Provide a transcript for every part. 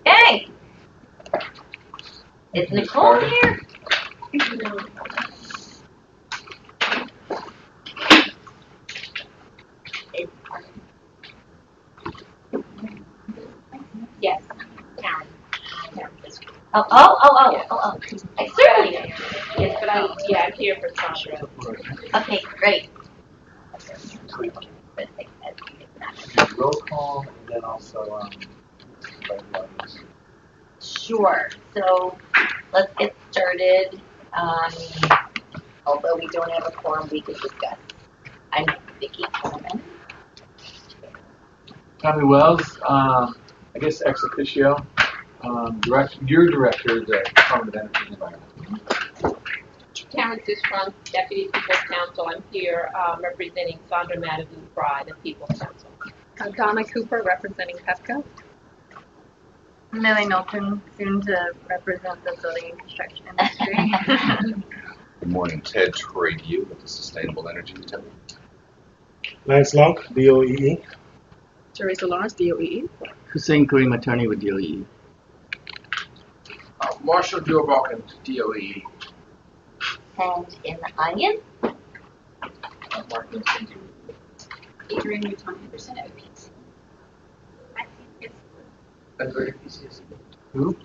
Hey! Is Nicole here? Yes. Oh. I certainly am. Yes, but I'm here for Sandra. Okay, great. Roll call, and then also, Sure. So let's get started. Although we don't have a quorum, we could discuss. I'm Vicki Coleman. Tommy Wells, I guess ex officio, your director of the Department of Energy and Environment. Terrence is from Deputy People's Council. I'm here representing Sandra Madhu Fry, the People's Council. Donna Cooper representing PEPCO. Millie Milton, soon to represent the building and construction industry. Good morning, Ted Trade-U with the Sustainable Energy Utility. Lance Lunk, DOEE. Teresa Lawrence, DOEE. Hussein Karim, attorney with DOE. Marshall Joe Balkan, DOE. And in the audience, Martin Adrian Newton Henderson at PC. Ben Burdick, PCSC. Who?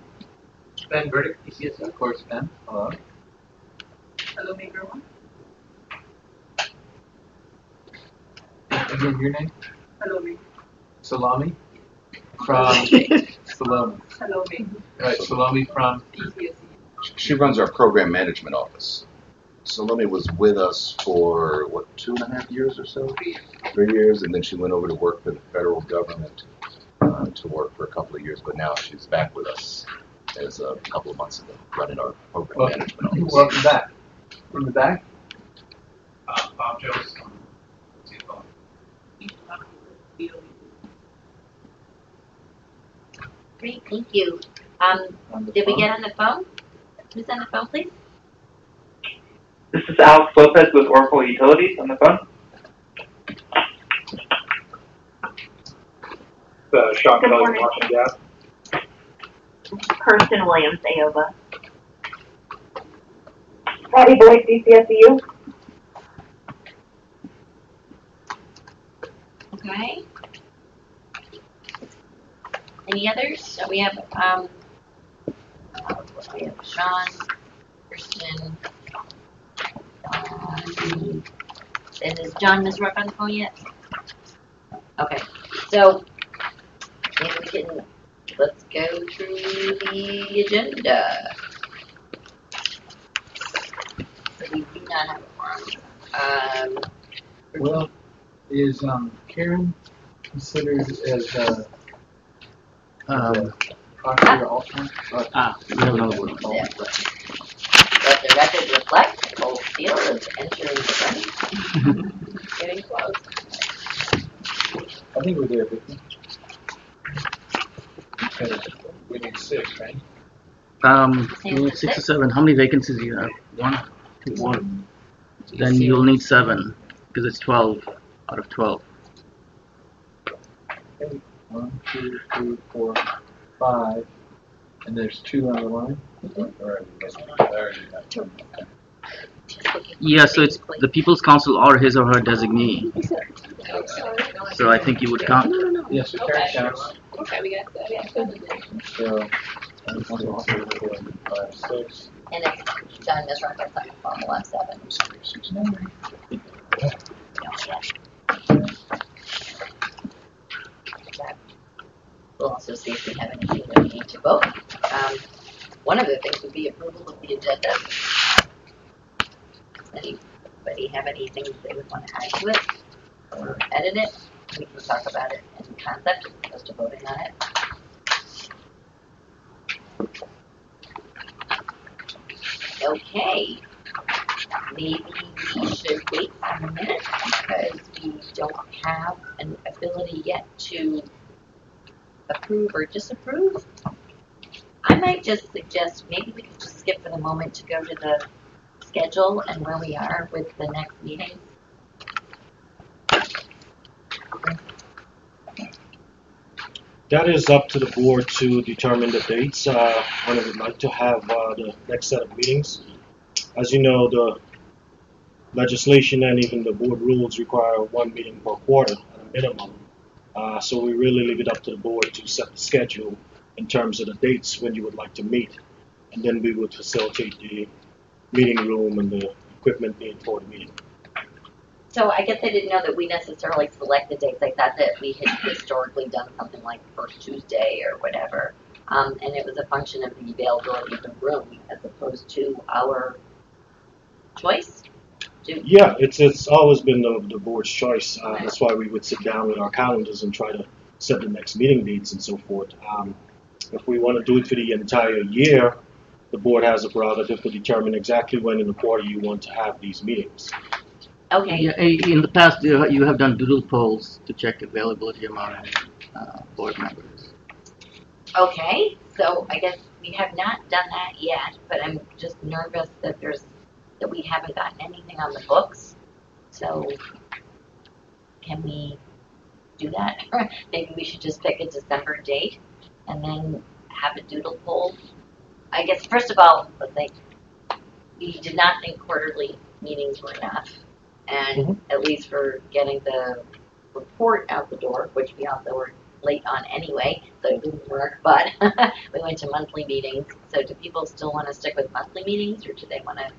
Ben Burdick, PCSC. Of course, Ben. Hello. Hello, Maker One. Again, your name? Hello, me. Salami? From Salome. Hello, me. Right, Salami from PCSC. She runs our program management office. Salome was with us for, 2.5 years or so? 3 years, and then she went over to work for the federal government to work for a couple of years, but now she's back with us as a couple of months ago, running our program management office. Welcome back. In the back? Bob Jones. great, thank you. Did we get on the phone? Who's on the phone, please? This is Alex Lopez with Oracle Utilities on the phone. Sean Good Kelly, morning. Washington Gas. Kirsten Williams, AOVA. Patty Boyd, DCSEU. Okay. Any others? So we have Sean, Kristen, and is John Misruck on the phone yet? Okay, so maybe we can, let's go through the agenda. So we do not have a quorum. Well, is Karen considered as proxy or alternate? We have another one. Yeah. Let the record reflect, Old Steel is entering the room. Getting close. I think we're there, Vicki. Okay, we need 6, right? You need 6 or 7. How many vacancies do you have? 1, 2, 1. Then you'll need 7 because it's 12 out of 12. Okay. 1, 2, 3, 4, 5, and there's 2 on the line. Yeah, so it's the People's Council or his or her designee. So I think you would count. Yes, so Karen counts. Okay, we got that. So 1, 2, 3, 4, 5, 6. And it's John Misruck that's on the phone, we'll have 7. We'll also see if we have anything that we need to vote. One of the things would be approval of the agenda. Does anybody have anything they would want to add to it or edit it? We can talk about it in concept as opposed to voting on it. Okay. Maybe we should wait a minute because we don't have an ability yet to approve or disapprove. I might just suggest maybe we could just skip for the moment to go to the schedule and where we are with the next meeting. That is up to the board to determine the dates when it would like to have the next set of meetings. As you know, the legislation and even the board rules require one meeting per quarter at a minimum. So we really leave it up to the board to set the schedule in terms of the dates when you would like to meet. And then we would facilitate the meeting room and the equipment needed for the meeting. So I guess I didn't know that we necessarily select the dates. I thought that we had historically done something like first Tuesday or whatever. And it was a function of the availability of the room as opposed to our choice. Yeah, it's always been the board's choice. That's why we would sit down with our calendars and try to set the next meeting dates and so forth. If we want to do it for the entire year, the board has a prerogative to determine exactly when in the quarter you want to have these meetings. Okay. Yeah, in the past, you have done doodle polls to check availability among board members. Okay, so I guess we have not done that yet, but I'm just nervous that we haven't gotten anything on the books. So can we do that? Maybe we should just pick a December date and then have a doodle poll. I guess first of all, we did not think quarterly meetings were enough. And at least for getting the report out the door, which we also were late on anyway, so it didn't work, but we went to monthly meetings. So do people still want to stick with monthly meetings, or do they want to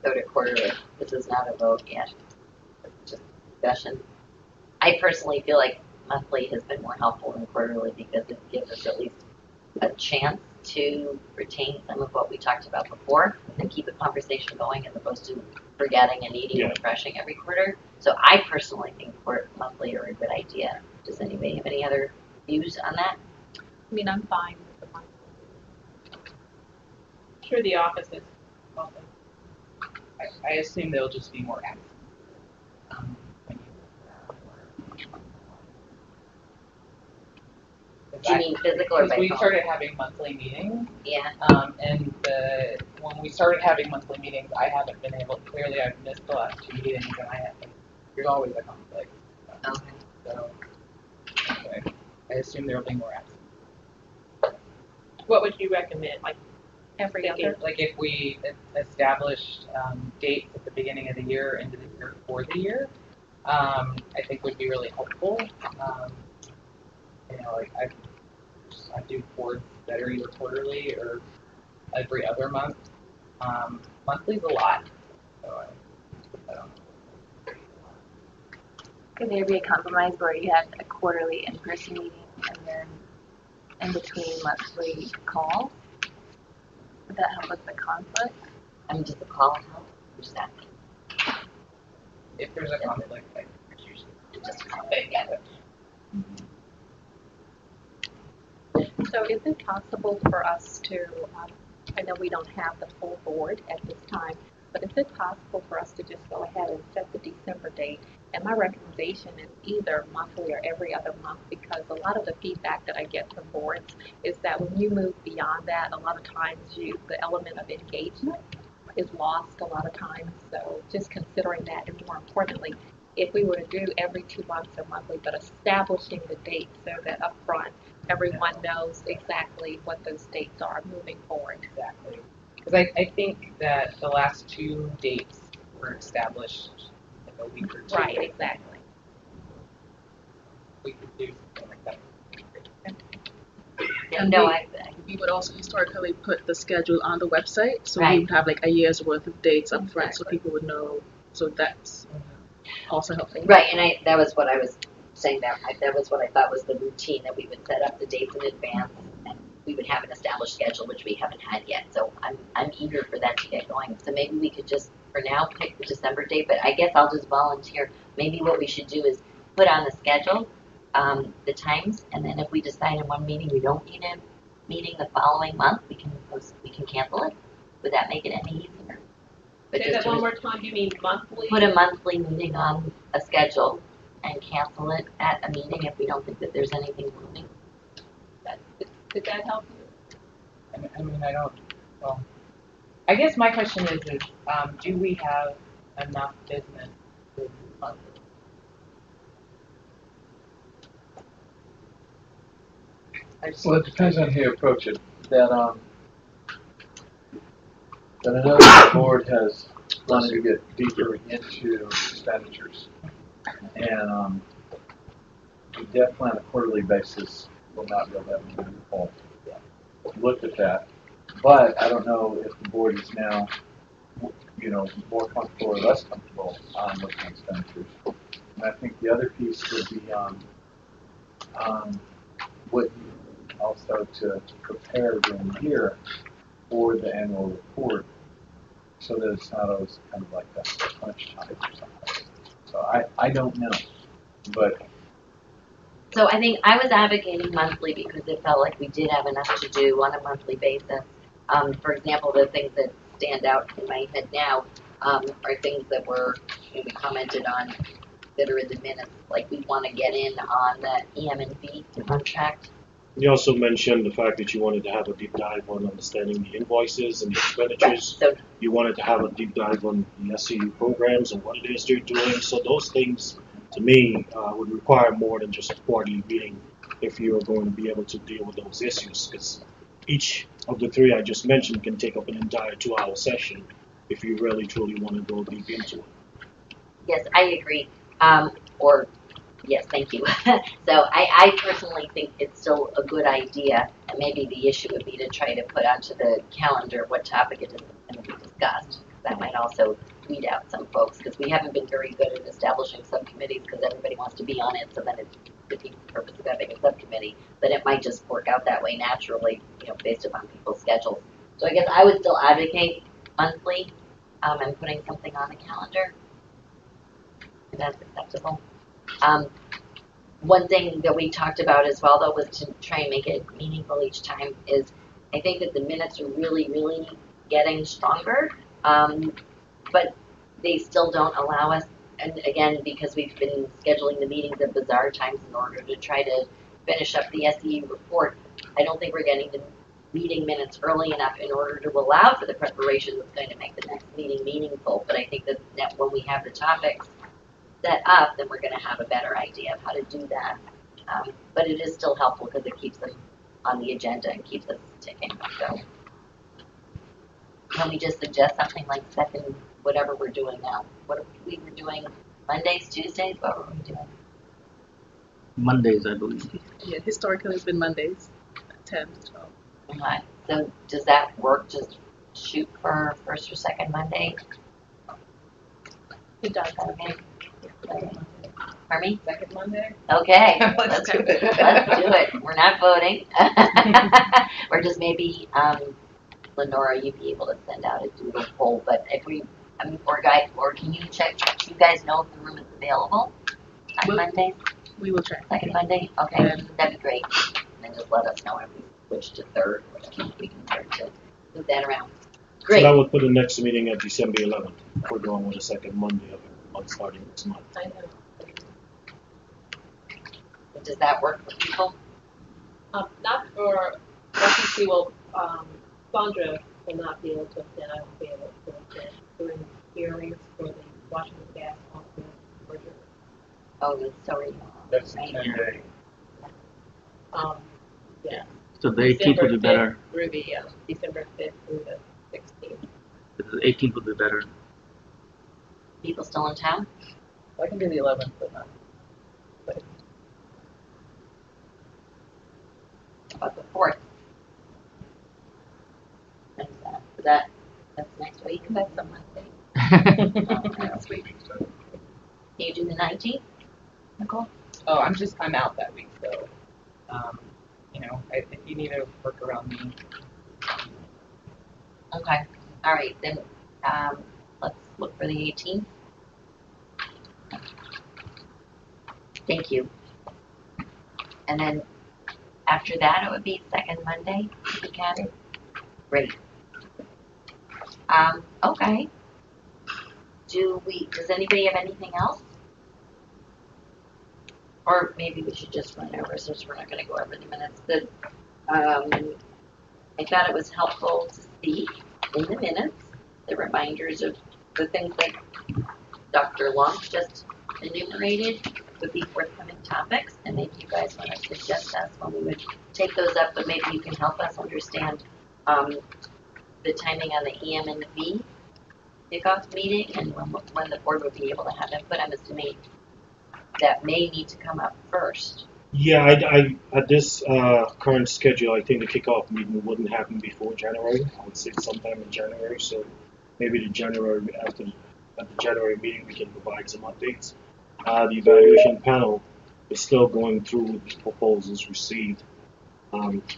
go to quarterly? This is not a vote yet. It's just discussion. I personally feel like monthly has been more helpful than quarterly because it gives us at least a chance to retain some of what we talked about before and keep a conversation going as opposed to forgetting and needing refreshing every quarter. So I personally think monthly are a good idea. Does anybody have any other views on that? I mean, I'm fine with the month. Sure, the office is welcome. I assume there'll just be more active. Do you mean physical or by we phone? started having monthly meetings. Yeah. And when we started having monthly meetings, I haven't been able. Clearly, I've missed the last 2 meetings, and there's always a conflict. Okay. So anyway, I assume there will be more absent. What would you recommend? Like every other? Like if we established dates at the beginning of the year, into the year for the year, I think would be really helpful. Like I do boards that are either quarterly or every other month. Monthly's a lot, so I don't know. Could there be a compromise where you had a quarterly in-person meeting and then in between monthly calls? Would that help with the conflict? I mean, does the call help? Just that. If there's a conflict, like usually just call it together. So is it possible for us to, I know we don't have the full board at this time, but is it possible for us to just go ahead and set the December date? And my recommendation is either monthly or every other month, because a lot of the feedback that I get from boards is that when you move beyond that, a lot of times the element of engagement is lost a lot of times. So just considering that, and more importantly, if we were to do every 2 months or monthly, but establishing the date so that up front everyone knows exactly what those dates are moving forward. Exactly. Because I think that the last 2 dates were established like a week or 2. Right, exactly. We could do something like that. And no, we would also historically put the schedule on the website, so right. we would have like a year's worth of dates up front, so people would know. So that's also helpful. Right, and that was what I was saying. That was what I thought was the routine, that we would set up the dates in advance and we would have an established schedule, which we haven't had yet. So I'm eager for that to get going. So maybe we could just for now pick the December date, but I guess I'll just volunteer. Maybe what we should do is put on the schedule the times, and then if we decide in one meeting we don't need a meeting the following month, we can cancel it. Would that make it any easier? But say that one more time. You mean monthly? Put a monthly meeting on a schedule and cancel it at a meeting if we don't think that there's anything moving. Did that help you? I mean, I don't. Well, I guess my question is do we have enough business to do monthly? Well, it depends on how you approach it. That I know the board has wanted to get deeper into expenditures, and we definitely on a quarterly basis will not be able to have a meaningful look at that. But I don't know if the board is now, more comfortable or less comfortable on looking at expenditures. And I think the other piece would be what you also to prepare during the year for the annual report, so that it's not always kind of like a crunch time or something. So I don't know, but. So I think I was advocating monthly because it felt like we did have enough to do on a monthly basis. For example, the things that stand out in my head now are things that we commented on that are in the minutes. Like we want to get in on the EM&B contract. You also mentioned the fact that you wanted to have a deep dive on understanding the invoices and the expenditures. Right. So you wanted to have a deep dive on the SCU programs and what it is they're doing. So those things, to me, would require more than just a quarterly meeting if you're going to be able to deal with those issues. Because each of the three I just mentioned can take up an entire 2-hour session if you really truly want to go deep into it. yes, I agree. Yes, thank you. So I personally think it's still a good idea, and maybe the issue would be to try to put onto the calendar what topic it is going to be discussed. That might also weed out some folks, because we haven't been very good at establishing subcommittees because everybody wants to be on it, so then it defeats the purpose of having a subcommittee. But it might just work out that way naturally, based upon people's schedules. So I guess I would still advocate monthly and putting something on the calendar, if that's acceptable. One thing that we talked about as well, though, was to try and make it meaningful each time. Is I think that the minutes are really, really getting stronger, but they still don't allow us. And again, because we've been scheduling the meetings at bizarre times in order to try to finish up the SEU report, I don't think we're getting the meeting minutes early enough in order to allow for the preparation that's going to make the next meeting meaningful. But I think that when we have the topics set up, then we're going to have a better idea of how to do that. But it is still helpful because it keeps them on the agenda and keeps us ticking. So can we just suggest something like second, whatever we're doing now? What we were doing Mondays, Tuesdays? What were we doing? Mondays, I believe. Yeah, historically it's been Mondays, 10 to 12. Okay. So does that work? Just shoot for first or second Monday? It does. Okay. Pardon me? Second Monday? Okay, let's do it. Let's do it. We're not voting. Or just maybe, Lenora, you'd be able to send out a doodle poll. But if we, or can you check? Do you guys know if the room is available on Mondays? We will check. Second Monday? Okay, that'd be great. And then just let us know if we switch to third. We can start to move that around. Great. So that would put the next meeting at December 11th. We're going with the second Monday of the month starting next month. I know. Does that work for people? Not for FCC. Well, Sandra will not be able to attend. I won't be able to attend during hearings for the Washington Gas merger. Oh, sorry. That's 10 days. Yeah. So the 18th would be better. Through the December 5th through the 16th. The 18th would be better. People still in town? I can do the 11th, but not. About the 4th. That's next week. That's a Monday. Next week. Can you do the 19th, Nicole? Oh, I'm out that week, so, if you need to work around me. Okay. All right, then let's look for the 18th. Thank you. And then after that, it would be second Monday, if you can. Great. Okay. Does anybody have anything else? Or maybe we should just run over since we're not going to go over the minutes. I thought it was helpful to see in the minutes the reminders of the things that Dr. Long just enumerated. would be forthcoming topics, and maybe you guys want to suggest us when we would take those up, but maybe you can help us understand the timing on the EM and the V kickoff meeting and when the board would be able to have input. I'm assuming that may need to come up first. Yeah, I at this current schedule, I think the kickoff meeting wouldn't happen before January. I would say sometime in January. So maybe the January at the January meeting we can provide some updates. The evaluation panel is still going through the proposals received.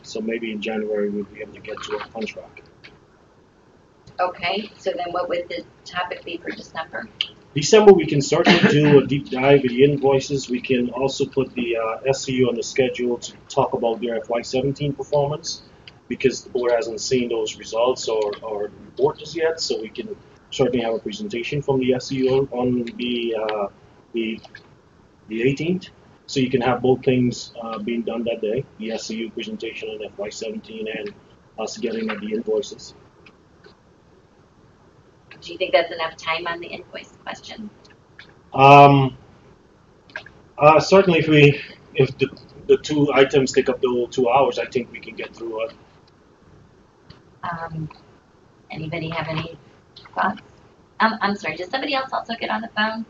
So maybe in January we'll be able to get to a contract. Okay, so then what would the topic be for December? December, we can certainly do a deep dive in the invoices. We can also put the SCU on the schedule to talk about their FY17 performance because the board hasn't seen those results or report as yet. So we can certainly have a presentation from the SCU on the 18th. So you can have both things being done that day, the SCU presentation on FY17 and us getting at the invoices. Do you think that's enough time on the invoice question? Certainly, if the two items take up the whole 2 hours, I think we can get through it. Anybody have any thoughts? I'm sorry. Did somebody else also get on the phone?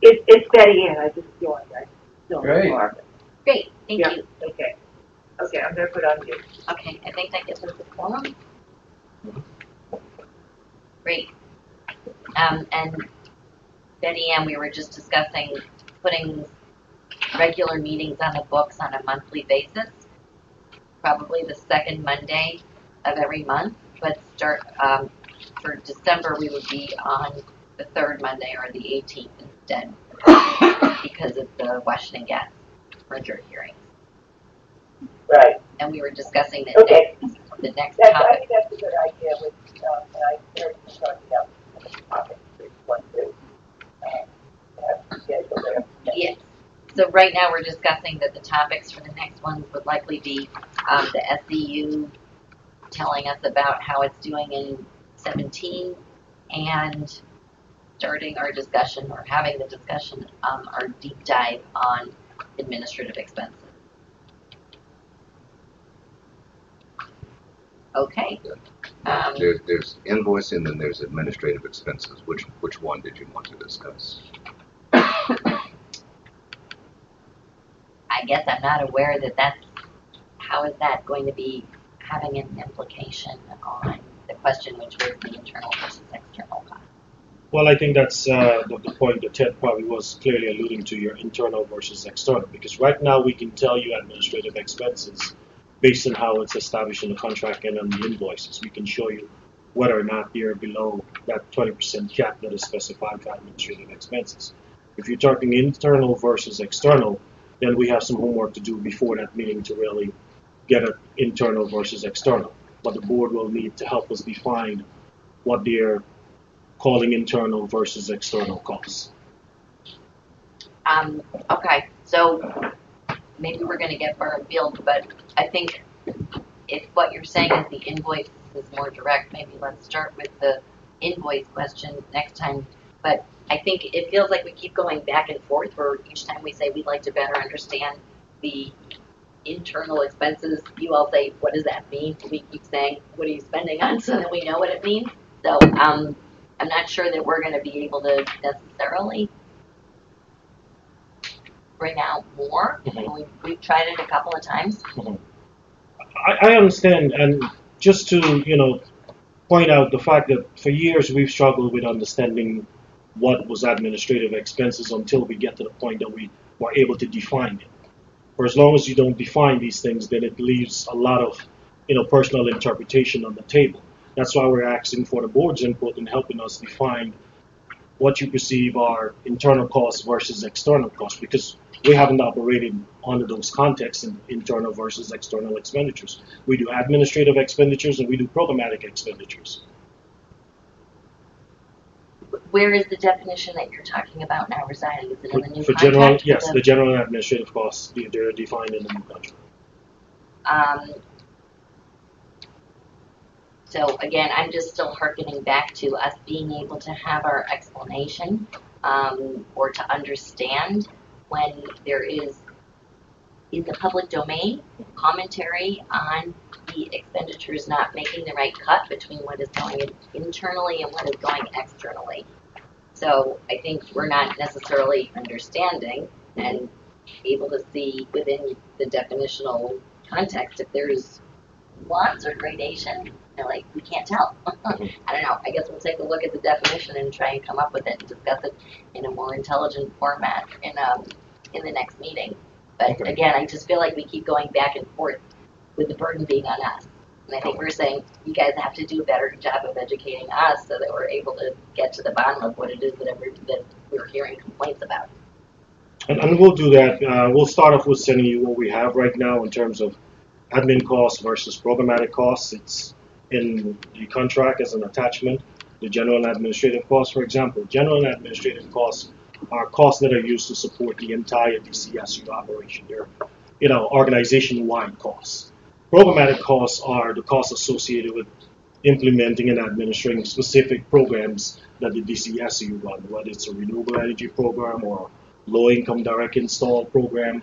It's Betty Ann. I just joined. Great. Great. Thank Yeah. you. Okay. Okay, I'm going to put on mute. Okay, I think that gives us a quorum. Great. And Betty Ann, we were just discussing putting regular meetings on the books on a monthly basis, probably the second Monday of every month, but start for December we would be on the third Monday or the 18th instead because of the Washington Gas merger hearing. Right. And we were discussing that Okay. the next I topic. think that's a good idea with, and I started talking about the topics we want to schedule there. Yes. So right now we're discussing that the topics for the next ones would likely be the SCU telling us about how it's doing in 17 and starting our discussion or having the discussion, our deep dive on administrative expenses. Okay. There's invoicing and there's administrative expenses. Which one did you want to discuss? I guess I'm not aware that how is that going to be having an implication on the question, which was the internal versus external cost. Well, I think that's the point that Ted probably was clearly alluding to, your internal versus external, because right now we can tell you administrative expenses based on how it's established in the contract and on the invoices. We can show you whether or not they're below that 20% cap that is specified for administrative expenses. If you're talking internal versus external, then we have some homework to do before that meeting to really get an internal versus external. But the board will need to help us define what they're calling internal versus external costs. Okay, so maybe we're going to get far afield, but I think if what you're saying is the invoice is more direct, maybe let's start with the invoice question next time. But I think it feels like we keep going back and forth where each time we say we'd like to better understand the internal expenses, you all say, what does that mean? We keep saying, what are you spending on, so that we know what it means. So I'm not sure that we're going to be able to necessarily bring out more. Mm-hmm. We've tried it a couple of times. Mm-hmm. I understand, and just to point out the fact that for years we've struggled with understanding what was administrative expenses until we get to the point that we were able to define it. For as long as you don't define these things, then it leaves a lot of personal interpretation on the table. That's why we're asking for the board's input in helping us define what you perceive are internal costs versus external costs, because we haven't operated under those contexts in internal versus external expenditures. We do administrative expenditures and we do programmatic expenditures. Where is the definition that you're talking about now residing? Is it in the new For contract? general, yes, the general and administrative costs, they're defined in the new contract. So again, I'm just still hearkening back to us being able to have our explanation, or to understand when there is in the public domain commentary on the expenditures not making the right cut between what is going internally and what is going externally. So I think we're not necessarily understanding and able to see within the definitional context if there's nuance or gradation. Like, we can't tell. I don't know. I guess we'll take a look at the definition and try and come up with it and discuss it in a more intelligent format in the next meeting. But again, I just feel like we keep going back and forth with the burden being on us. And I think we're saying you guys have to do a better job of educating us so that we're able to get to the bottom of what it is that we're hearing complaints about. And we'll do that. We'll start off with sending you what we have right now in terms of admin costs versus programmatic costs. It's in the contract as an attachment. The general and administrative costs, for example, general and administrative costs are costs that are used to support the entire DCSU operation. They're, organization-wide costs. Programmatic costs are the costs associated with implementing and administering specific programs that the DCSU run, whether it's a renewable energy program or low-income direct install program.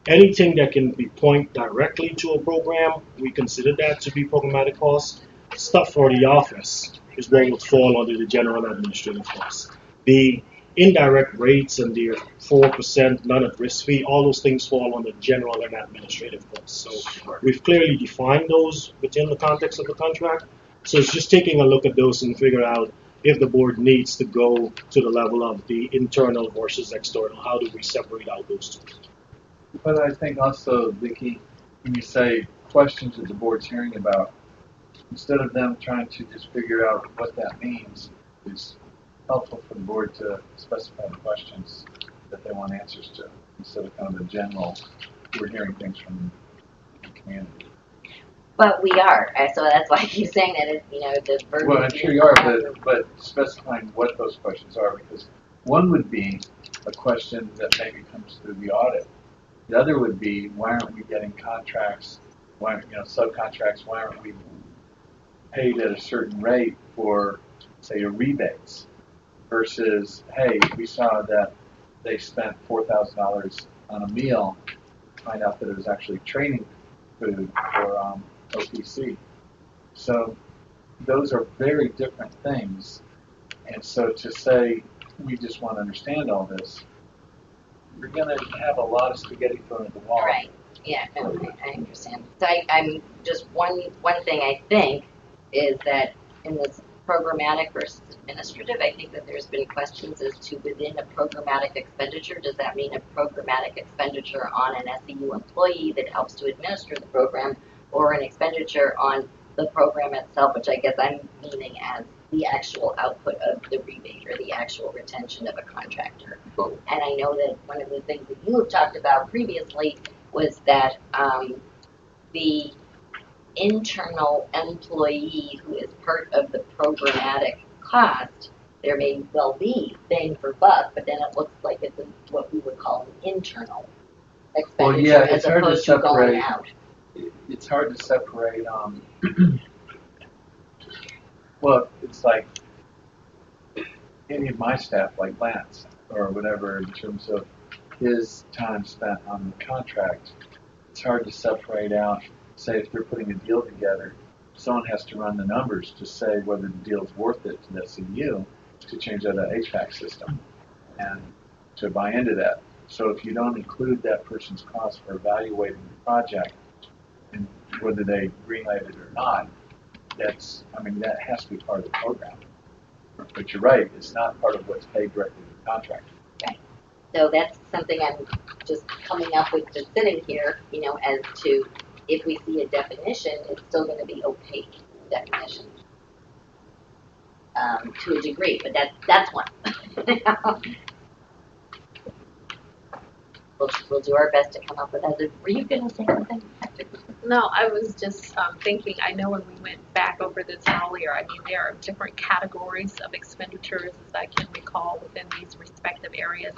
Anything that can be point directly to a program, we consider that to be programmatic costs. Stuff for the office is what would fall under the general administrative costs. The indirect rates and the 4% none-at-risk fee, all those things fall under general and administrative costs. So we've clearly defined those within the context of the contract. So it's just taking a look at those and figure out if the board needs to go to the level of the internal versus external. How do we separate out those two? But I think also, Vicki, when you say questions that the board's hearing about, instead of them trying to just figure out what that means, it's helpful for the board to specify the questions that they want answers to, instead of kind of a general, we're hearing things from the community. But we are, so that's why I keep saying that, the burden. Well, I'm sure you are, but specifying what those questions are, because one would be a question that maybe comes through the audit. The other would be, why aren't we getting contracts, subcontracts, why aren't we paid at a certain rate for, say, your rebates, versus, hey, we saw that they spent $4,000 on a meal, find out that it was actually training food for OPC. So those are very different things. And so to say, we just want to understand all this, you're going to have a lot of spaghetti thrown at the wall. Right. Yeah, no, I understand. So I'm just one thing I think is that in this programmatic versus administrative, I think that there's been questions as to within a programmatic expenditure, does that mean a programmatic expenditure on an SEU employee that helps to administer the program, or an expenditure on the program itself, which I guess I'm meaning as the actual output of the rebate or the actual retention of a contractor. And I know that one of the things that you have talked about previously was that the internal employee who is part of the programmatic cost, there may well be bang for buck, but then it looks like it's what we would call an internal expenditure as opposed to going out. It's hard to separate. Well, it's like any of my staff, like Lance or whatever, in terms of his time spent on the contract, it's hard to separate out. Say if they're putting a deal together, someone has to run the numbers to say whether the deal is worth it to the SEU to change out an HVAC system and to buy into that. So if you don't include that person's cost for evaluating the project, and whether they greenlight it or not, that has to be part of the program. But you're right, it's not part of what's paid directly to the contractor. Right. So that's something I'm just coming up with, just sitting here, as to if we see a definition, it's still going to be opaque definition to a degree, but that's one. We'll do our best to come up with other. Were you going to say something? No, I was just thinking, I know when we went back over this earlier, there are different categories of expenditures, as I can recall, within these respective areas.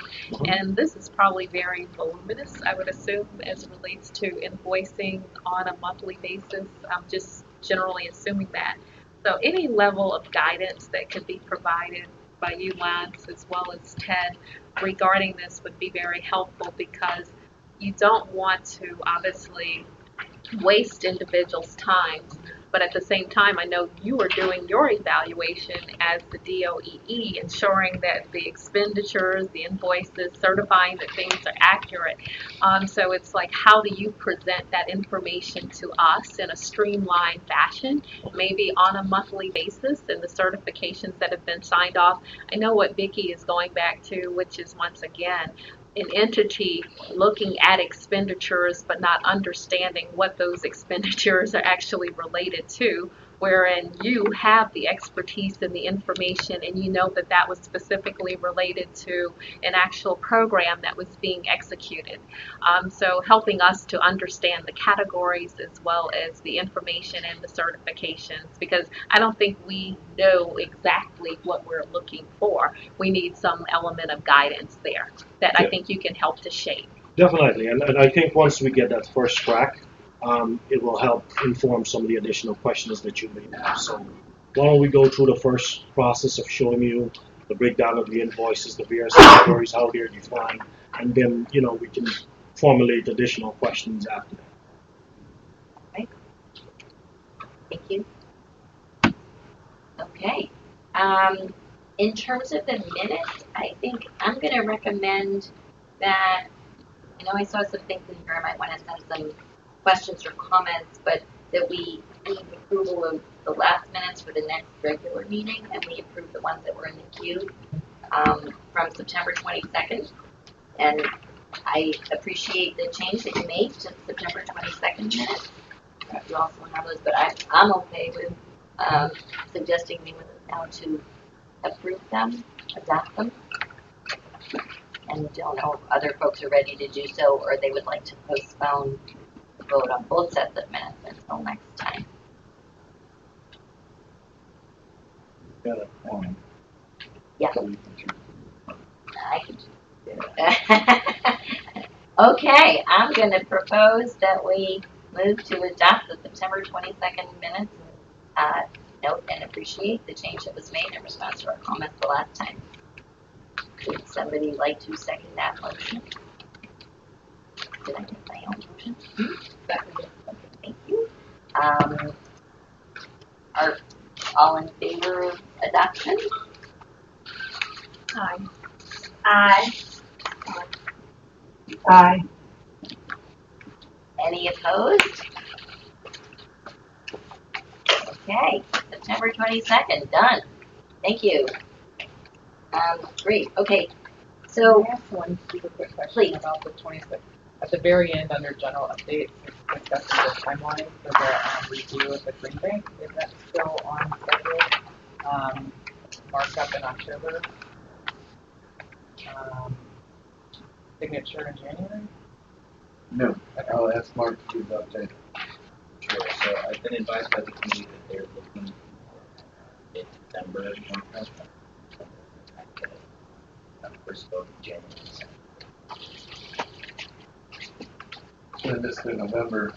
And this is probably very voluminous, I would assume, as it relates to invoicing on a monthly basis. I'm just generally assuming that. So any level of guidance that could be provided by you, Lance, as well as Ted, regarding this would be very helpful, because you don't want to obviously waste individuals' time, but at the same time, I know you are doing your evaluation as the DOEE, ensuring that the expenditures, the invoices, certifying that things are accurate. So it's like, how do you present that information to us in a streamlined fashion, maybe on a monthly basis, and the certifications that have been signed off? I know what Vicki is going back to, which is, once again, an entity looking at expenditures but not understanding what those expenditures are actually related to, wherein you have the expertise and the information, and you know that that was specifically related to an actual program that was being executed. So helping us to understand the categories as well as the information and the certifications, because I don't think we know exactly what we're looking for. We need some element of guidance there that I think you can help to shape. Definitely, and I think once we get that first track, it will help inform some of the additional questions that you may have. So why don't we go through the first process of showing you the breakdown of the invoices, the various categories, how they're defined, and then, you know, we can formulate additional questions after that. Okay. Thank you. Okay. In terms of the minutes, I think I'm going to recommend that, I know I saw some things in here, I might want to send some questions or comments, but that we need approval of the last minutes for the next regular meeting, and we approve the ones that were in the queue from September 22nd. And I appreciate the change that you made to September 22nd minutes. You also have those, but I'm okay with suggesting we would now to approve them, adopt them. And don't know if other folks are ready to do so, or they would like to postpone the vote on both sets of minutes until next time. Got a point. Yeah. So you can choose. I can do it. Okay, I'm going to propose that we move to adopt the September 22nd minutes. Note and appreciate the change that was made in response to our comments the last time. Would somebody like to second that motion? Did I make my own motion? Okay, thank you. Are all in favor of adoption? Aye. Aye. Aye. Any opposed? Okay, September 22nd, done. Thank you. Great, okay. So, I have one super quick question please. about the 26th. At the very end, under general updates, it's discussing the timeline for the review of the Green Bank. Is that still on schedule? Marked up in October. Signature in January? No. Okay. Oh, that's marked to the update. Sure. So I've been advised by the committee that they're looking for mid-December first vote in January. So this is November.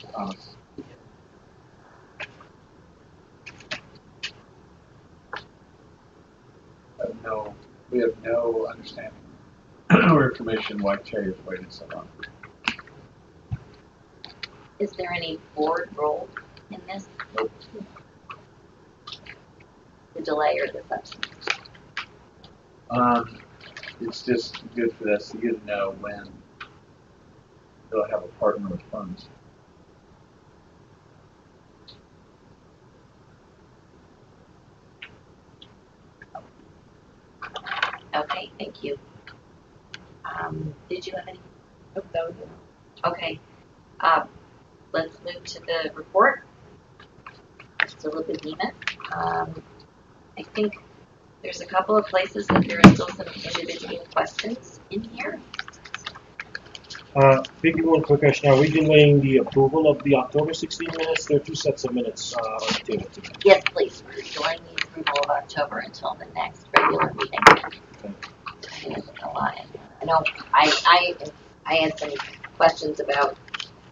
No, we have no understanding or information why Terry has waited so long. Is there any board role in this? Nope. The delay or the substance? It's just good for us to get to know when they'll have a partner with funds. Okay, thank you. Did you have any? Oh, that was it. Okay. Let's move to the report. Mr. Lipidema. I think there's a couple of places that there are still some individual questions in here. Vicki, one quick question. Are we delaying the approval of the October 16 minutes? There are two sets of minutes on the table today. Yes, please. We're delaying the approval of October until the next regular meeting. Okay. I know I had some questions about,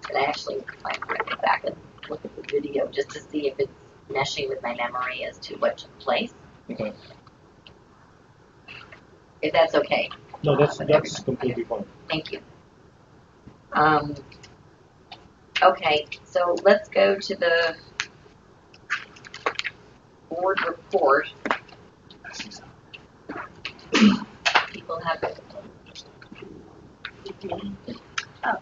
and I actually might go back and look at the video just to see if it's meshing with my memory as to what took place. Okay. If that's okay. No, that's with everyone. completely fine. Thank you. Okay, so let's go to the board report. People have it. Oh,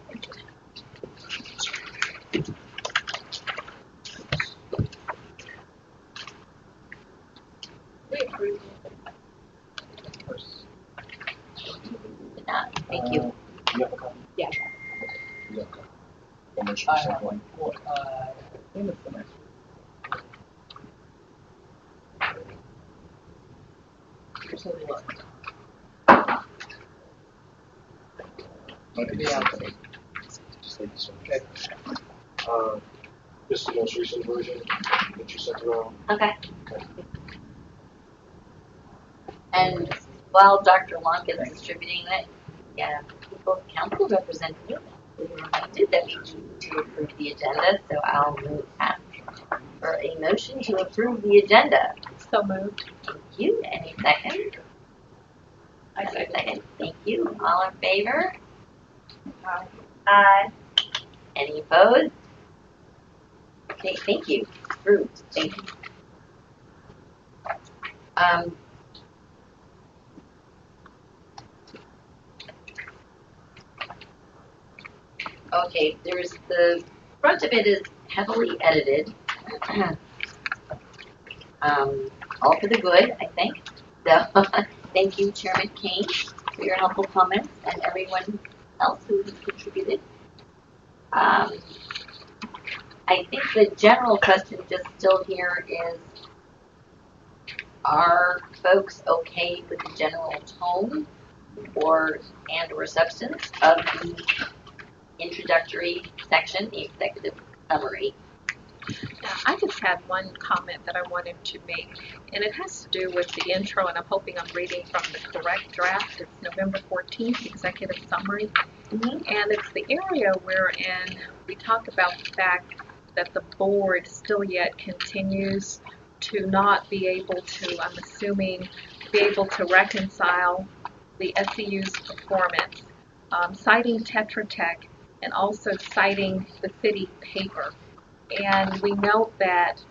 Thank you. You have a copy? Yeah. You have a copy. I have one for, I think it's the next one. Here's a look. Okay. Yeah. Just like this one. Okay. This is the most recent version that you sent around. Okay. And while Dr. Long is distributing it, yeah, people, council representative, we were reminded that we need to approve the agenda, so I'll move ask for a motion to approve the agenda. so moved. Thank you. Any second? I second. Thank you. All in favor? Aye. Aye. Any opposed? Okay, thank you. Approved. Thank you. Okay, there's the front of it is heavily edited. All for the good, I think. So, thank you, Chairman Kane, for your helpful comments, and everyone else who has contributed. I think the general question just still here is, are folks okay with the general tone or substance of the introductory section, the executive summary? I just had one comment that I wanted to make, and it has to do with the intro, and I'm hoping I'm reading from the correct draft. It's November 14th, executive summary, and it's the area wherein we talk about the fact that the board still yet continues to not be able to, I'm assuming, be able to reconcile the SEU's performance, citing Tetra Tech and also citing the city paper. And we note that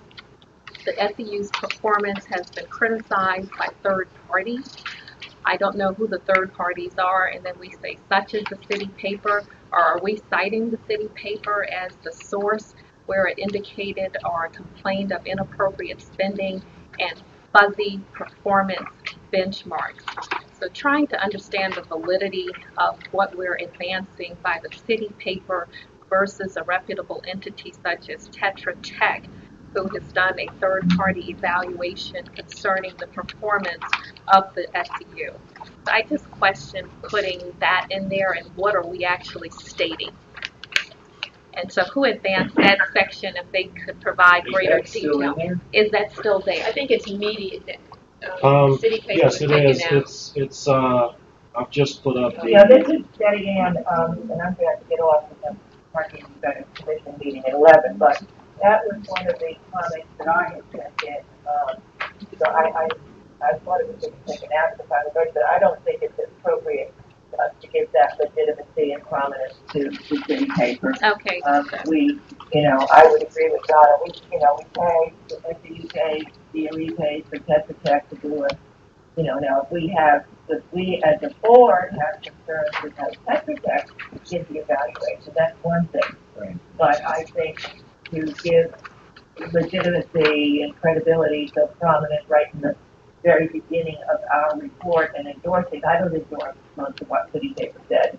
the SEU's performance has been criticized by third parties. I don't know who the third parties are, and then we say such as the city paper, or are we citing the city paper as the source where it indicated or complained of inappropriate spending and fuzzy performance benchmarks? So trying to understand the validity of what we're advancing by the city paper versus a reputable entity such as Tetra Tech, who has done a third-party evaluation concerning the performance of the SEU. So I just question putting that in there, and what are we actually stating? And so who advanced that section if they could provide greater detail? Is that still there? I think it's immediate. City paper Yes, it taken is. out. It's I've just put up the. Yeah, this is Betty Ann, and I'm going to have to get off of the parking commission meeting at 11, but that was one of the comments that I had sent in. So I thought it was going to be taken out of the final version, but I don't think it's appropriate to give that legitimacy and prominence to the city paper. Okay. We, I would agree with Donna. We pay, the SEU DOE pays for Tetra Tech to do it. Now if we as a board have concerns with how Tetra Tech gives the evaluation, that's one thing. Right. But I think to give legitimacy and credibility so prominent right in the very beginning of our report and endorsing, I don't endorse most of what city paper said,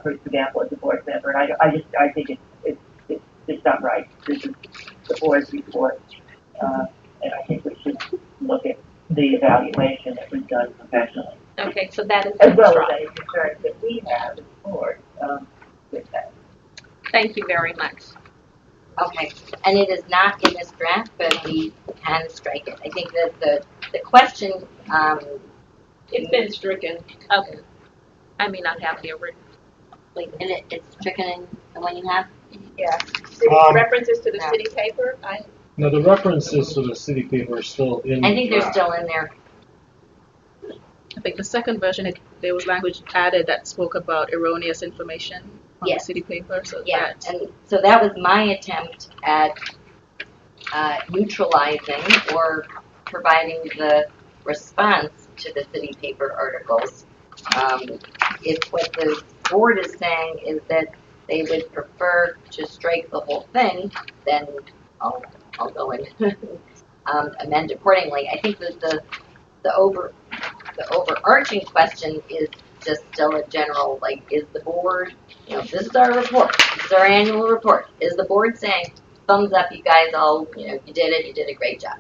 for example, as a board member, and I think it's not right. This is the board's report, and I think we should look at the evaluation that was done professionally. Okay, so that is as well as any concerns that we have as a board with that. Thank you very much. Okay, and it is not in this draft, but we can strike it. I think that the question, it's been stricken. Okay. I may not have the original. Wait, and it's stricken in the one you have? Yeah. References to the city paper. Now, the references to the city paper are still in. I think they're draft. still in there. I think the second version, there was language added that spoke about erroneous information on Yes. the city paper. So Yeah, that, and so that was my attempt at neutralizing or providing the response to the city paper articles. If what the board is saying is that they would prefer to strike the whole thing, then I'll go and amend accordingly. I think that the overarching question is just still a general, like, is the board, this is our report, this is our annual report. Is the board saying, thumbs up, you guys all, you did it, you did a great job?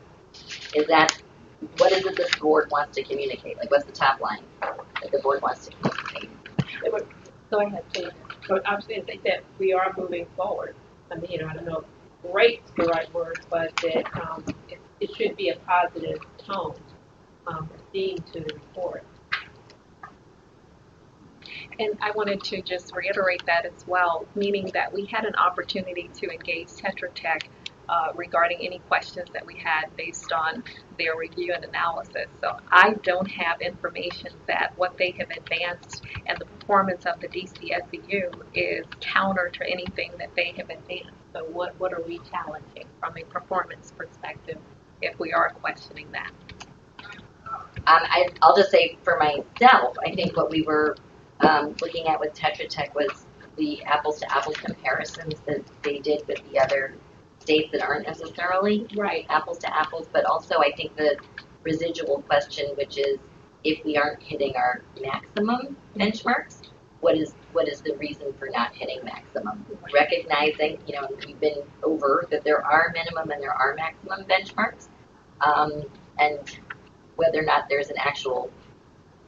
What is it this board wants to communicate? Like, what's the top line that the board wants to communicate? Go ahead, please. But I was going to say that we are moving forward. I mean, I don't know if great's the right word, but that it should be a positive tone, theme to the report. And I wanted to just reiterate that as well, meaning that we had an opportunity to engage Tetra Tech regarding any questions that we had based on their review and analysis. So I don't have information that what they have advanced and the performance of the DCSEU is counter to anything that they have advanced. So what are we challenging from a performance perspective if we are questioning that? I'll just say for myself, I think what we were looking at with Tetra Tech was the apples to apples comparisons that they did with the other states that aren't necessarily right apples to apples, but also I think the residual question, which is if we aren't hitting our maximum benchmarks, what is the reason for not hitting maximum? Recognizing, we've been over that there are minimum and there are maximum benchmarks, and whether or not there's an actual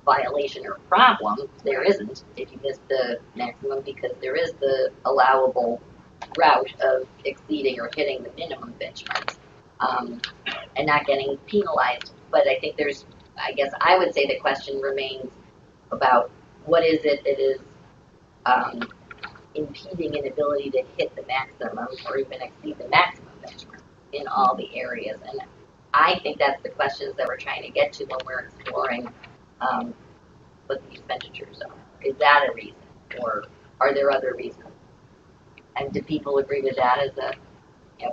violation or problem, there isn't if you miss the maximum, because there is the allowable route of exceeding or hitting the minimum benchmarks and not getting penalized. But I think I guess I would say the question remains about what is it that is impeding an ability to hit the maximum or even exceed the maximum benchmark in all the areas. And I think that's the questions that we're trying to get to when we're exploring what the expenditures are. Is that a reason, or are there other reasons? And do people agree with that as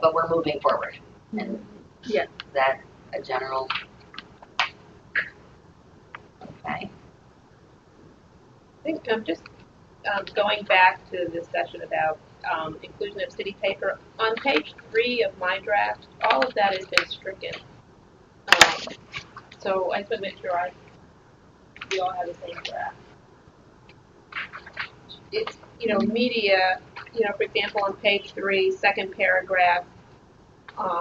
but we're moving forward. And yeah, is that a general? Okay. I think just going back to the discussion about inclusion of city paper, on page 3 of my draft, all of that has been stricken. So I just want to make sure we all have the same draft. It's, media, for example, on page 3, second paragraph,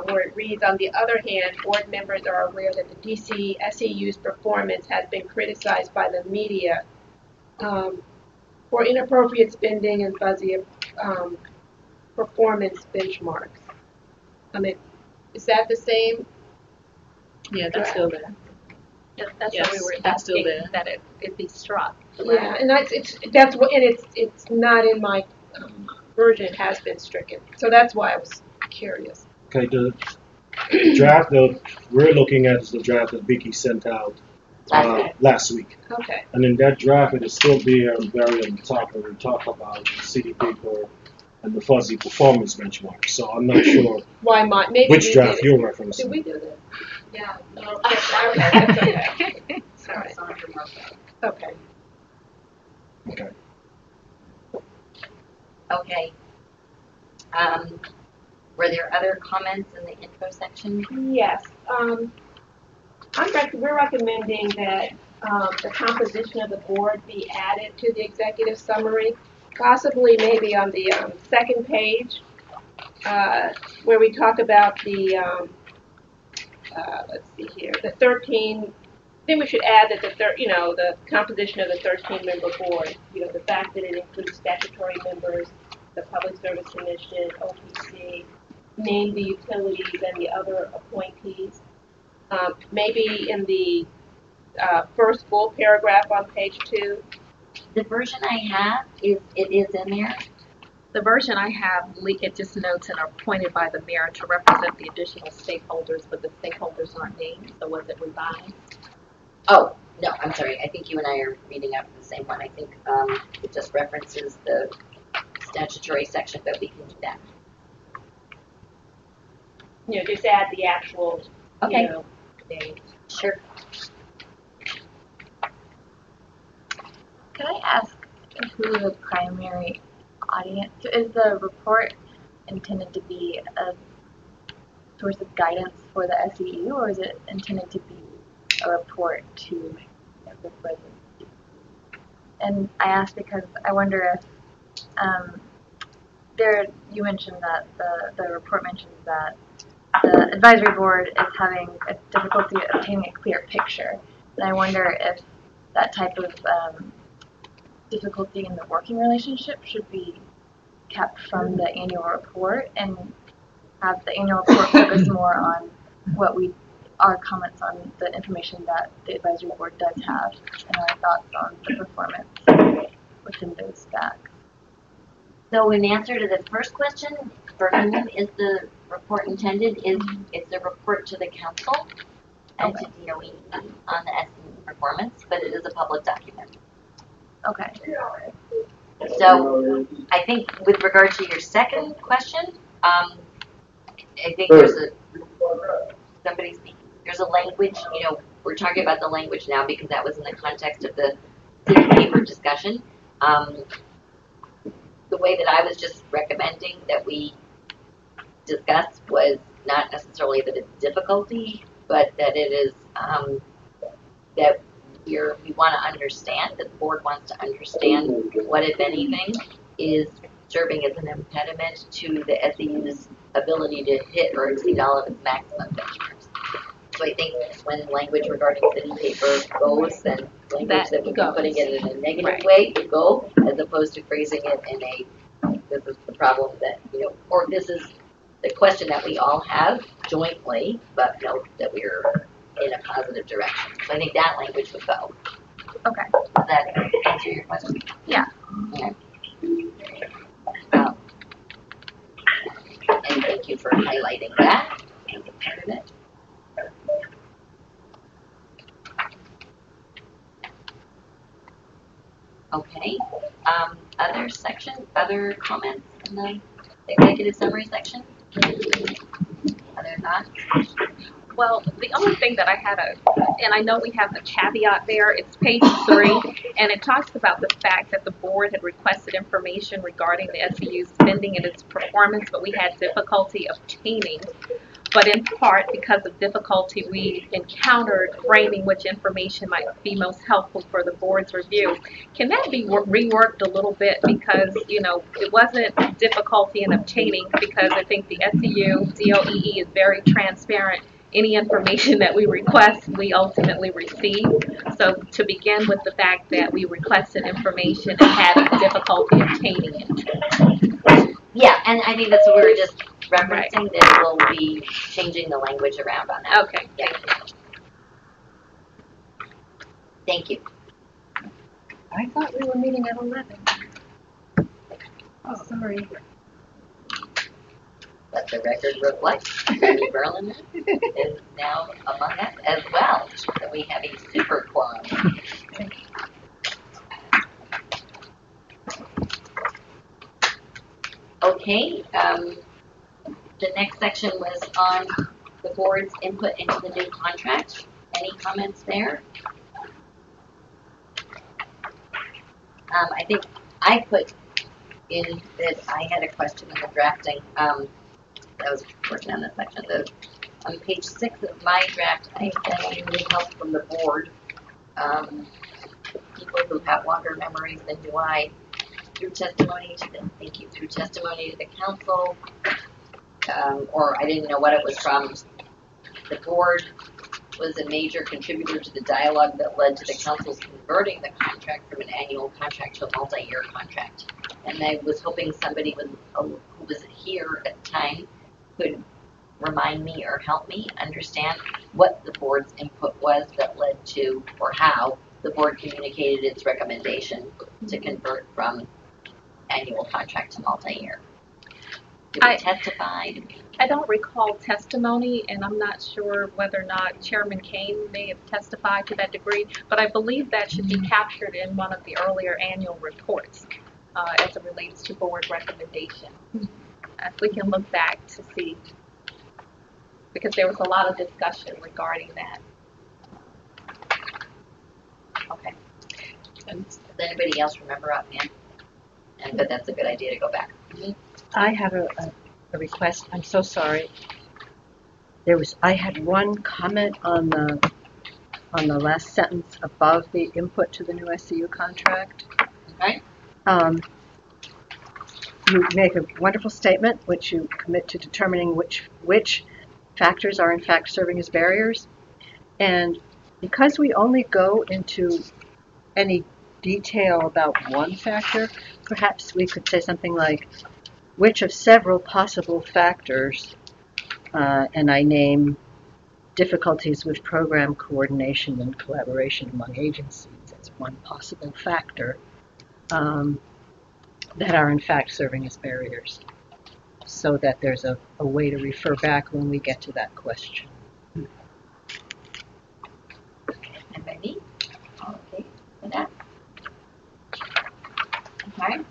where it reads, on the other hand, board members are aware that the DCSEU's performance has been criticized by the media for inappropriate spending and fuzzy performance benchmarks. I mean, is that the same? yeah, that's still there. that's Yes, what we were that's still asking, there. that it be struck. Yeah, and it's not in my version. It has been stricken, so that's why I was curious. Okay, the draft that we're looking at is the draft that Vicky sent out last week. Okay. And in that draft, it is still there very on the top where we talk about city paper and the fuzzy performance benchmark. So I'm not sure Why maybe which we draft did you're it. referencing. Did we do this? Yeah. No. That's okay. Sorry. Okay. Okay. Okay. Were there other comments in the intro section? Yes. We're recommending that the composition of the board be added to the executive summary, possibly maybe on the second page, where we talk about the, let's see here, the 13. I think we should add that the composition of the 13-member board, the fact that it includes statutory members, the Public Service Commission, OPC, name the utilities and the other appointees. Maybe in the first full paragraph on page 2. The version I have it is in there. The version I have, it just notes and are appointed by the mayor to represent the additional stakeholders, but the stakeholders aren't named, so was it revised? Oh, no, I'm sorry. I think you and I are reading out the same one. I think it just references the statutory section, but we can do that. You know, just add the actual, Okay. you know, name. Sure. Could I ask who the primary audience is? The report intended to be a source of guidance for the SEU, or is it intended to be a report to the president? And I ask because I wonder if you mentioned that the report mentions that the advisory board is having a difficulty obtaining a clear picture, and I wonder if that type of difficulty in the working relationship should be kept from the annual report and have the annual report focus more on our comments on the information that the advisory board does have and our thoughts on the performance within those stacks. So in answer to the first question, for whom is the report intended? It's a report to the council and to DOE on the SEU performance, but it is a public document. Okay. So I think with regard to your second question, I think there's a language, you know, we're talking about the language now because that was in the context of the city paper discussion. The way that I was just recommending that we discuss was not necessarily that it's difficulty, but that it is that we want to understand, that the board wants to understand what, if anything, is serving as an impediment to the SEU's ability to hit or exceed all of its maximum benchmarks. So I think when language regarding city paper goes, then language that would be putting it in a negative way would go, as opposed to phrasing it in a, this is the problem that, you know, or this is the question that we all have jointly, but note that we're in a positive direction. So I think that language would go. Okay. Does that answer your question? Yeah. Okay. And thank you for highlighting that as a part of it. Okay. Other comments in the executive summary section? Other thoughts? Well, the only thing that I had and I know we have the caveat there, it's page 3, and it talks about the fact that the board had requested information regarding the SEU's spending and its performance, but we had difficulty obtaining. But in part because of difficulty we encountered framing which information might be most helpful for the board's review. Can that be reworked a little bit? Because, you know, it wasn't difficulty in obtaining, because I think the SEU, DOEE is very transparent. Any information that we request, we ultimately receive. So to begin with the fact that we requested information and had difficulty obtaining it. Yeah, and I think that's what we were just referencing, that we'll be changing the language around on that. Okay. Yeah. Thank you. I thought we were meeting at 11. Oh, sorry. Let the record reflect, Amy Berlin is now among us as well. So we have a super quorum. Okay, the next section was on the board's input into the new contract. Any comments there? I think I put in that I had a question in the drafting. I was working on this section. On page 6 of my draft, I said I need help from the board. People who have longer memories than do I, through testimony to the council, or I didn't know what it was from. The board was a major contributor to the dialogue that led to the council's converting the contract from an annual contract to a multi-year contract. And I was hoping somebody who was here at the time could remind me or help me understand what the board's input was that led to, or how the board communicated its recommendation to convert from annual contract to multi-year? Did we testify? I don't recall testimony, and I'm not sure whether or not Chairman Kane may have testified to that degree, but I believe that should be captured in one of the earlier annual reports as it relates to board recommendation. If we can look back to see, because there was a lot of discussion regarding that. Okay. Does anybody else remember offhand? But that's a good idea to go back. I have a request. I'm so sorry. I had one comment on the last sentence above the input to the new SCU contract. Okay. You make a wonderful statement, which you commit to determining which factors are in fact serving as barriers. And because we only go into any detail about one factor, perhaps we could say something like, which of several possible factors, and I name difficulties with program coordination and collaboration among agencies as one possible factor, that are in fact serving as barriers, so that there's a way to refer back when we get to that question. And maybe, okay, for that. Okay.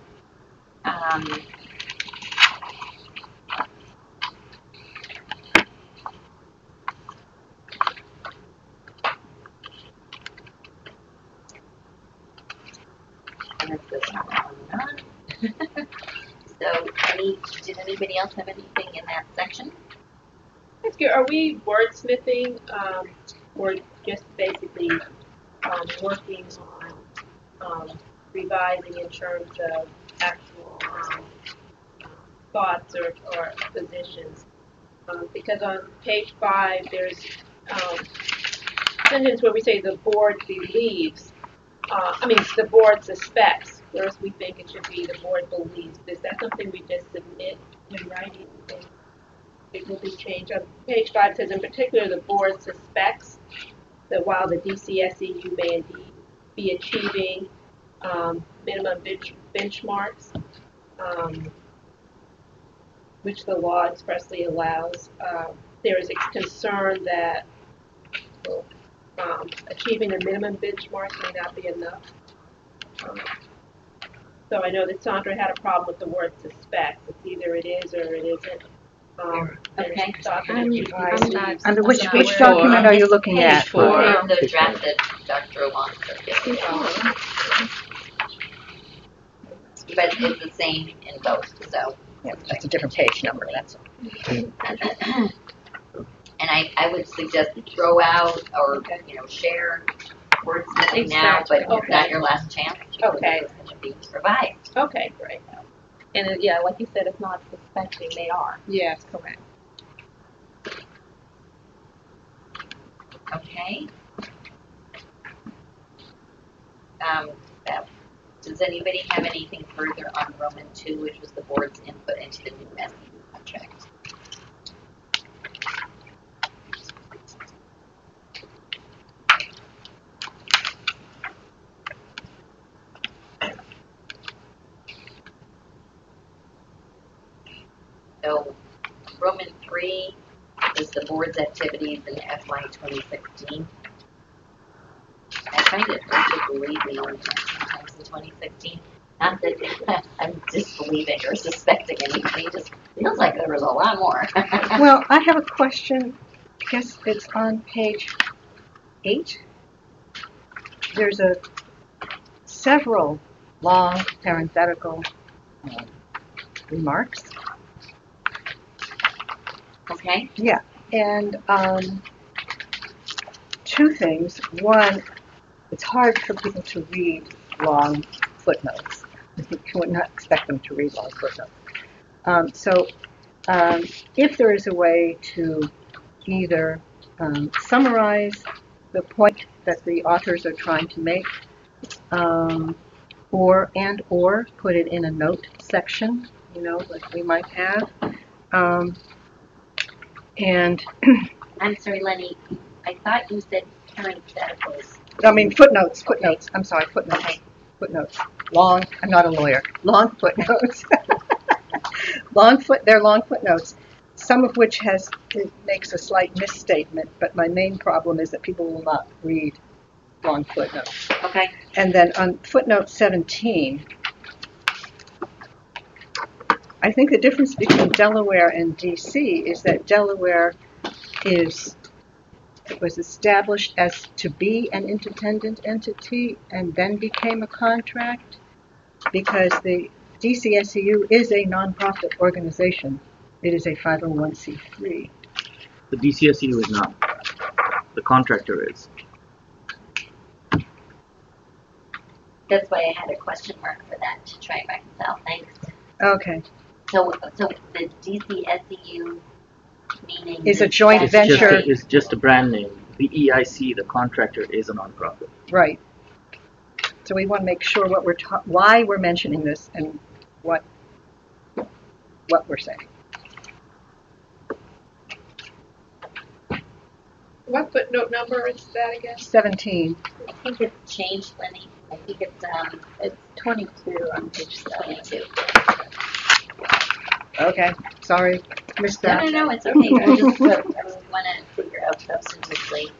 And it's this on. So, did anybody else have anything in that section? That's good. Are we wordsmithing, or just basically working on revising in terms of actual thoughts or positions? Because on page 5, there's a sentence where we say the board believes. The board suspects, whereas we think it should be the board believes. Is that something we just submit in writing? It will be changed. On page 5 it says, in particular, the board suspects that while the DCSEU may indeed be achieving minimum benchmarks, which the law expressly allows, there is a concern that achieving the minimum benchmarks may not be enough. So I know that Sandra had a problem with the word suspect. It's either it is or it isn't. Okay. Under which document are you looking at? The draft that Dr. wants. But it's the same in both, so. Yeah, just a different page number, that's all. And I would suggest throw out or, share wordsmithing now, but it's not your last chance. Okay. It's going to be revised. Okay, great. And like you said, it's not suspecting, they are. Yes, correct. Okay. Does anybody have anything further on Roman 2, which was the board's input into the new SEU contract? So, Roman 3 is the board's activities in FY 2016. I find it hard to believe we only had sometimes in 2016. Not that I'm disbelieving or suspecting anything, it just feels like there was a lot more. Well, I have a question. I guess it's on page 8. There's several long parenthetical remarks. Okay. Yeah, and two things. One, it's hard for people to read long footnotes. You would not expect them to read long footnotes. So if there is a way to either summarize the point that the authors are trying to make, or put it in a note section, like we might have. And I'm sorry, Lenny, I thought you said parentheticals. I mean footnotes. I'm sorry, footnotes. Okay. Footnotes. long, I'm not a lawyer, long footnotes. They're long footnotes, some of which it makes a slight misstatement, but my main problem is that people will not read long footnotes. Okay. And then on footnote 17, I think the difference between Delaware and DC is that Delaware was established as to be an independent entity and then became a contract, because the DCSEU is a nonprofit organization. It is a 501c3. The DCSU is not. The contractor is. That's why I had a question mark for that to try and reconcile. Thanks. Okay. So the DCSEU meaning Is a joint venture. It's just a brand name. The EIC, the contractor, is a nonprofit. Right. So we want to make sure why we're mentioning this and what we're saying. What footnote number is that again? 17. I think it's changed, Lenny. I think it's 22 on page 22. Okay. Sorry. Missed that. No, it's okay. I just want to figure out substantively.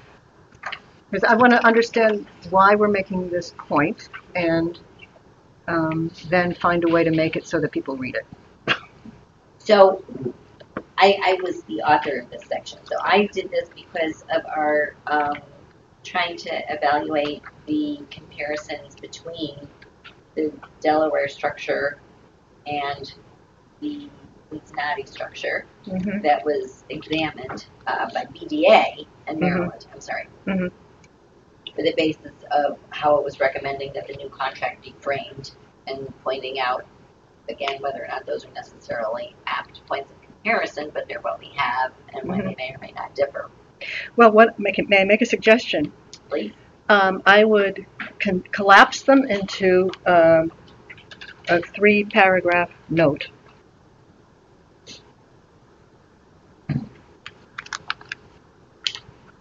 Because I want to understand why we're making this point, and then find a way to make it so that people read it. So I was the author of this section. So I did this because of our trying to evaluate the comparisons between the Delaware structure and the Cincinnati structure that was examined by BDA and Maryland. I'm sorry. For the basis of how it was recommending that the new contract be framed, and pointing out, again, whether or not those are necessarily apt points of comparison, but they're what we have, and when they may or may not differ. Well, may I make a suggestion? Please. I would collapse them into a 3-paragraph note.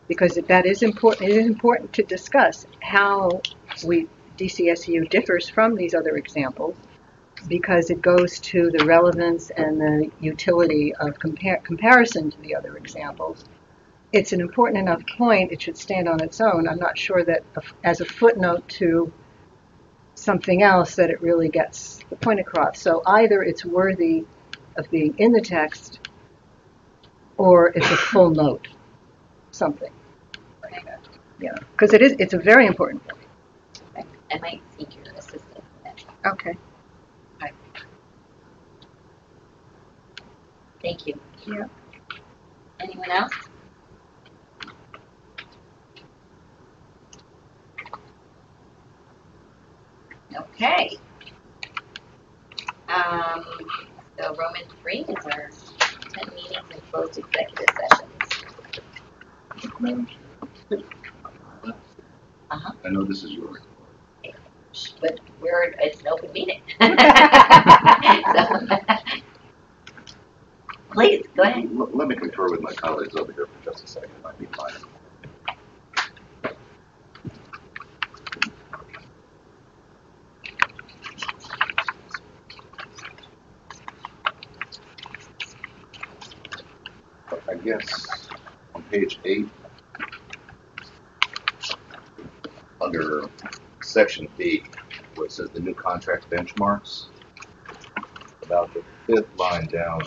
Because that is important. It is important to discuss how DCSU differs from these other examples, because it goes to the relevance and the utility of comparison to the other examples. It's an important enough point, it should stand on its own. I'm not sure that as a footnote to something else that it really gets the point across. So either it's worthy of being in the text, or it's a full note, something. Yeah, because it's a very important point. I might seek your assistance. Okay. Thank you. Yeah. Anyone else? Okay. So Roman 3 is our 10 meetings and closed executive sessions. I know this is yours. But it's an open meeting. Please, go ahead. Let me confer with my colleagues over here for just a second. Might be fine. I guess on page 8, under section B, where it says the new contract benchmarks, about the 5th line down,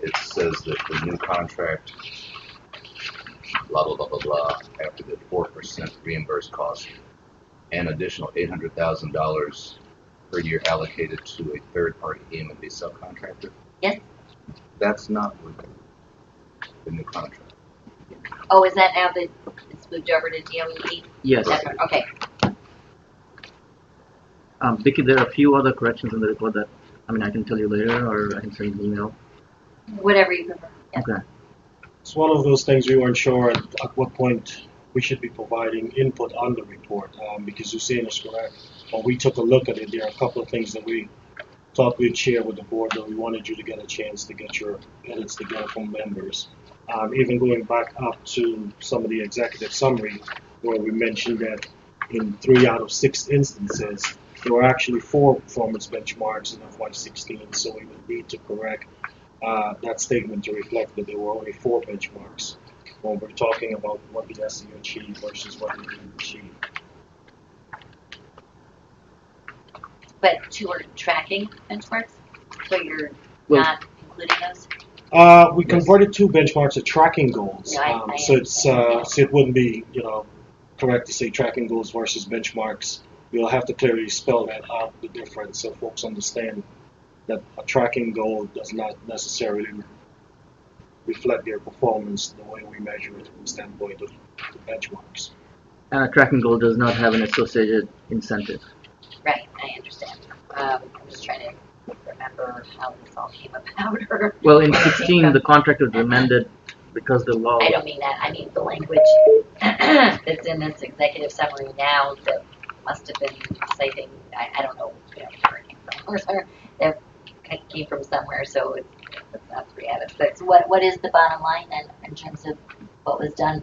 it says that the new contract, blah, blah, blah, blah, blah, after the 4% reimbursed cost, and additional $800,000 per year allocated to a third-party EM&B subcontractor. Yes. That's not the new contract. Oh, is that now that it's moved over to DOE? Yes. Okay. Vicky, there are a few other corrections in the report that, I can tell you later, or I can send you an email. Whatever you prefer. Yeah. Okay. It's one of those things we weren't sure at what point we should be providing input on the report, because Hussein is correct. When we took a look at it, there are a couple of things that we thought we'd share with the board, but we wanted you to get a chance to get your edits together from members. Even going back up to some of the executive summary, where we mentioned that in 3 out of 6 instances, there were actually 4 performance benchmarks in FY16, so we would need to correct that statement to reflect that there were only 4 benchmarks when we're talking about what the SEU achieved versus what they didn't achieve. But 2 are tracking benchmarks, so you're Well- not including those? We converted 2 benchmarks to tracking goals, No, I so it's understand. so it wouldn't be correct to say tracking goals versus benchmarks. You'll have to clearly spell that out, the difference, so folks understand that a tracking goal does not necessarily reflect their performance the way we measure it from the standpoint of the benchmarks. And a tracking goal does not have an associated incentive. Right, I understand. I'm just trying to remember how this all came about. Or Well, in 16, the contract was amended because the law. I don't mean that. I mean the language that's in this executive summary now that must have been citing, I don't know where it came from, or that came from somewhere, so it's not 3 out of 6. What is the bottom line then in terms of what was done,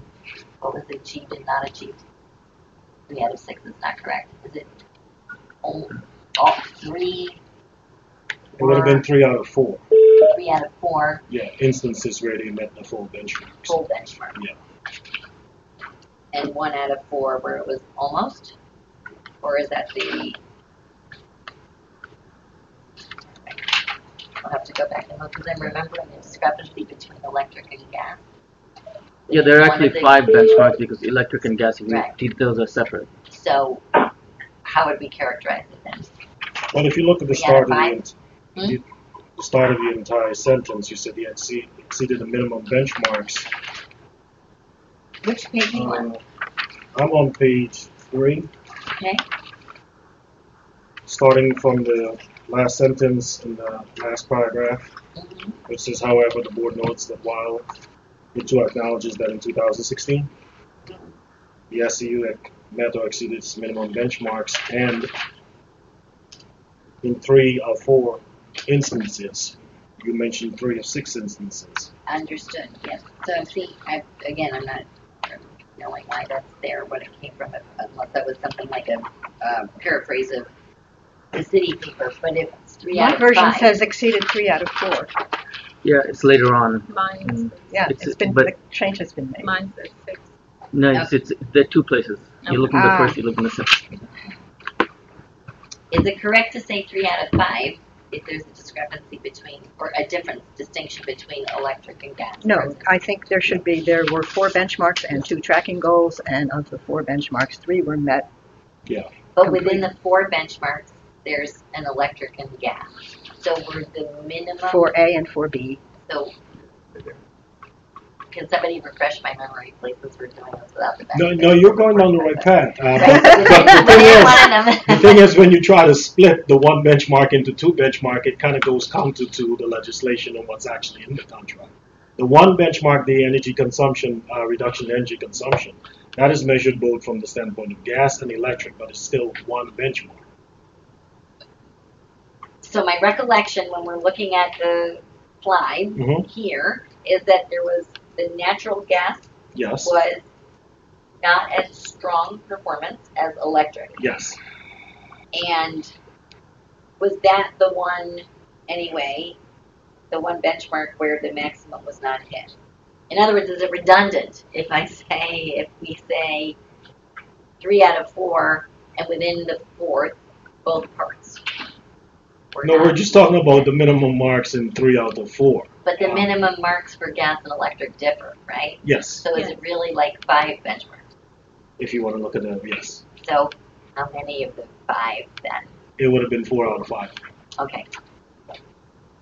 what was achieved and not achieved? 3 out of 6 is not correct. Is it all 3? It would have been 3 out of 4. 3 out of 4 Yeah, instances where they met the full benchmarks. full benchmark. Yeah. And 1 out of 4 where it was almost? Or is that the... I'll have to go back and look because I'm remembering the discrepancy between electric and gas. Yeah, there are One actually of the- 5 benchmarks because electric and gas, Right. those are separate. So how would we characterize it then? Well, if you look at the 3 out of start of 5? the start of the entire sentence, you said he exceeded the minimum benchmarks. Which page are you on? I'm on page 3, Okay. starting from the last sentence in the last paragraph, Mhm. which says, however, the board notes that while it too acknowledges that in 2016, the SEU had met or exceeded its minimum benchmarks, and in 3 of 4 instances, you mentioned 3 of 6 instances. Understood, yes. So see, again, I'm not knowing why that's there, what it came from, unless that was something like a paraphrase of the city paper, but if it's 3 out My of version 5. says exceeded 3 out of 4. Yeah, it's later on. Mine, Yeah, It's- it's been, but- the change has been made. mine says 6. No, it's there are 2 places. You look in the Ah. first, you look in the second. Is it correct to say 3 out of 5 if there's a discrepancy between, or a difference, distinction between electric and gas? No, I think there should be, there were 4 benchmarks and 2 tracking goals, and of the 4 benchmarks, 3 were met. Yeah. But within the 4 benchmarks, there's an electric and gas. So were the minimum. 4A and 4B. So, can somebody refresh my memory, please, since we're doing this without the No, you're going down the right path. But One of them. the thing is, when you try to split the 1 benchmark into 2 benchmark, it kind of goes counter to the legislation and what's actually in the contract. The 1 benchmark, the energy consumption, reduction in energy consumption, that is measured both from the standpoint of gas and electric, but it's still 1 benchmark. So my recollection when we're looking at the slide Mhm. here is that there was the natural gas Yes. was not as strong performance as electric. Yes. And was that the one, anyway, the one benchmark where the maximum was not hit? In other words, is it redundant if we say 3 out of 4 and within the 4th, both parts? No, we're just talking about the minimum marks in 3 out of 4. But the minimum marks for gas and electric differ, right? Yes. So is it really like 5 benchmarks? If you want to look at that, yes. So how many of the 5 then? It would have been 4 out of 5. Okay.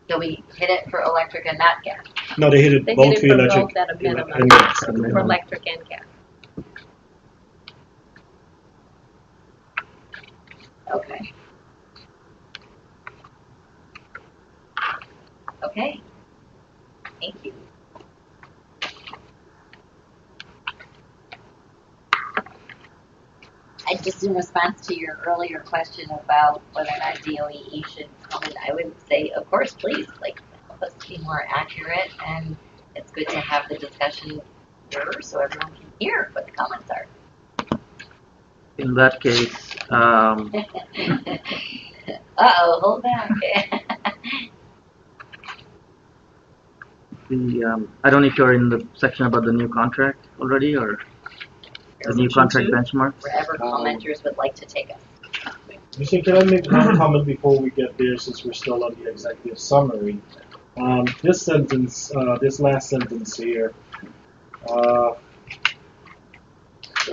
So we hit it for electric and not gas. No, they hit it They both hit for it for electric both at a minimum. and gas. For electric and gas. Okay. Okay. Thank you. I just in response to your earlier question about whether or not DOE should come in, I would say, of course, please, like, help us be more accurate, and it's good to have the discussion here so everyone can hear what the comments are. In that case, Uh-oh, hold back. I don't know if you're in the section about the new contract already, or the new contract benchmarks. Wherever commenters would like to take us. Can I make one comment before we get there, since we're still on the executive summary? This sentence, this last sentence here, where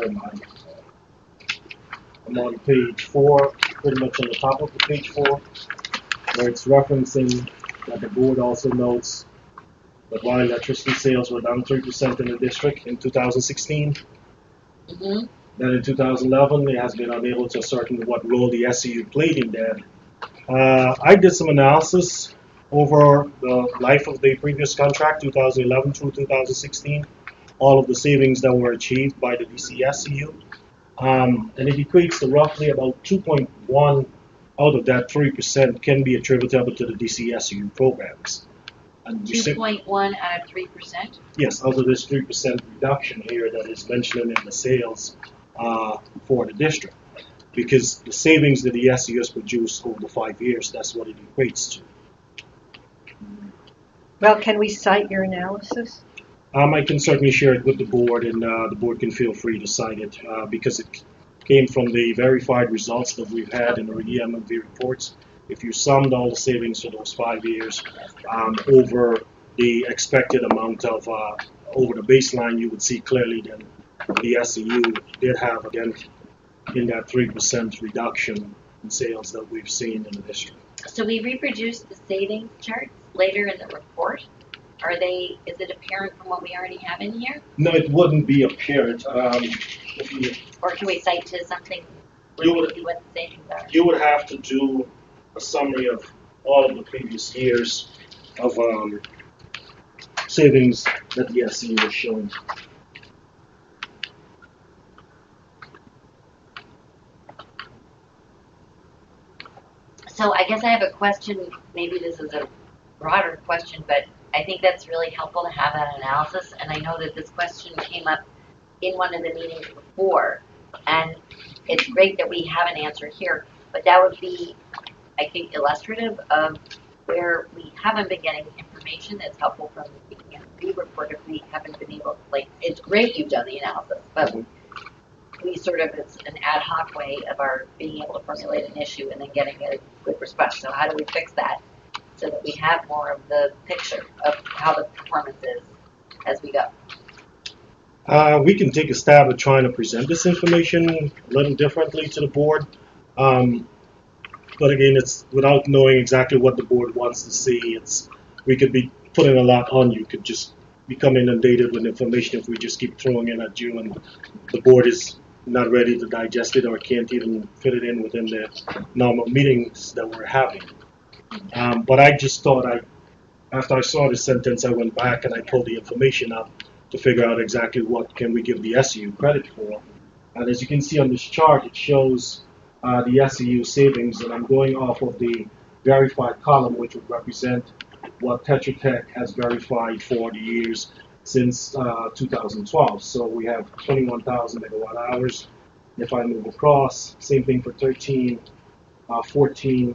am I? I'm on page 4, pretty much on the top of the page 4, where it's referencing that the board also notes that while electricity sales were down 3% in the district in 2016, then in 2011 it has been unable to ascertain what role the SCU played in that. I did some analysis over the life of the previous contract, 2011 through 2016, all of the savings that were achieved by the DCSCU. And it equates to roughly about 2.1 out of that 3% can be attributable to the DCSCU programs. And 2.1 out of 3%? Yes, out of this 3% reduction here that is mentioned in the sales for the district. Because the savings that the SCU has produced over the 5 years, that's what it equates to. Well, can we cite your analysis? I can certainly share it with the board, and the board can feel free to cite it because it came from the verified results that we've had in the EMV reports. If you summed all the savings for those 5 years over the expected amount of over the baseline, you would see clearly that the SCU did have, again, in that 3% reduction in sales that we've seen in the district. So we reproduced the savings charts later in the report. Are they? Is it apparent from what we already have in here? No, it wouldn't be apparent. Or can we cite to something? You would, what the savings are? You would have to do a summary of all of the previous years of savings that the SCU is showing. So I guess I have a question. Maybe this is a broader question, but I think that's really helpful to have that analysis. And I know that this question came up in one of the meetings before, and it's great that we have an answer here. But that would be, I think, illustrative of where we haven't been getting information that's helpful from the EMV report if we haven't been able to, like, it's great you've done the analysis, but we sort of, it's an ad hoc way of our being able to formulate an issue and then getting a good response. So how do we fix that so that we have more of the picture of how the performance is as we go? We can take a stab at trying to present this information a little differently to the board. But again, it's without knowing exactly what the board wants to see. We could be putting a lot on you. Could just become inundated with information if we just keep throwing it at you, and the board is not ready to digest it or can't even fit it in within the normal meetings that we're having. But I just thought after I saw this sentence, I went back and I pulled the information up to figure out exactly what can we give the SCU credit for. And as you can see on this chart, it shows the SCU savings, and I'm going off of the verified column, which would represent what Tetra Tech has verified for the years since 2012. So we have 21,000 megawatt hours. If I move across, same thing for 13, 14,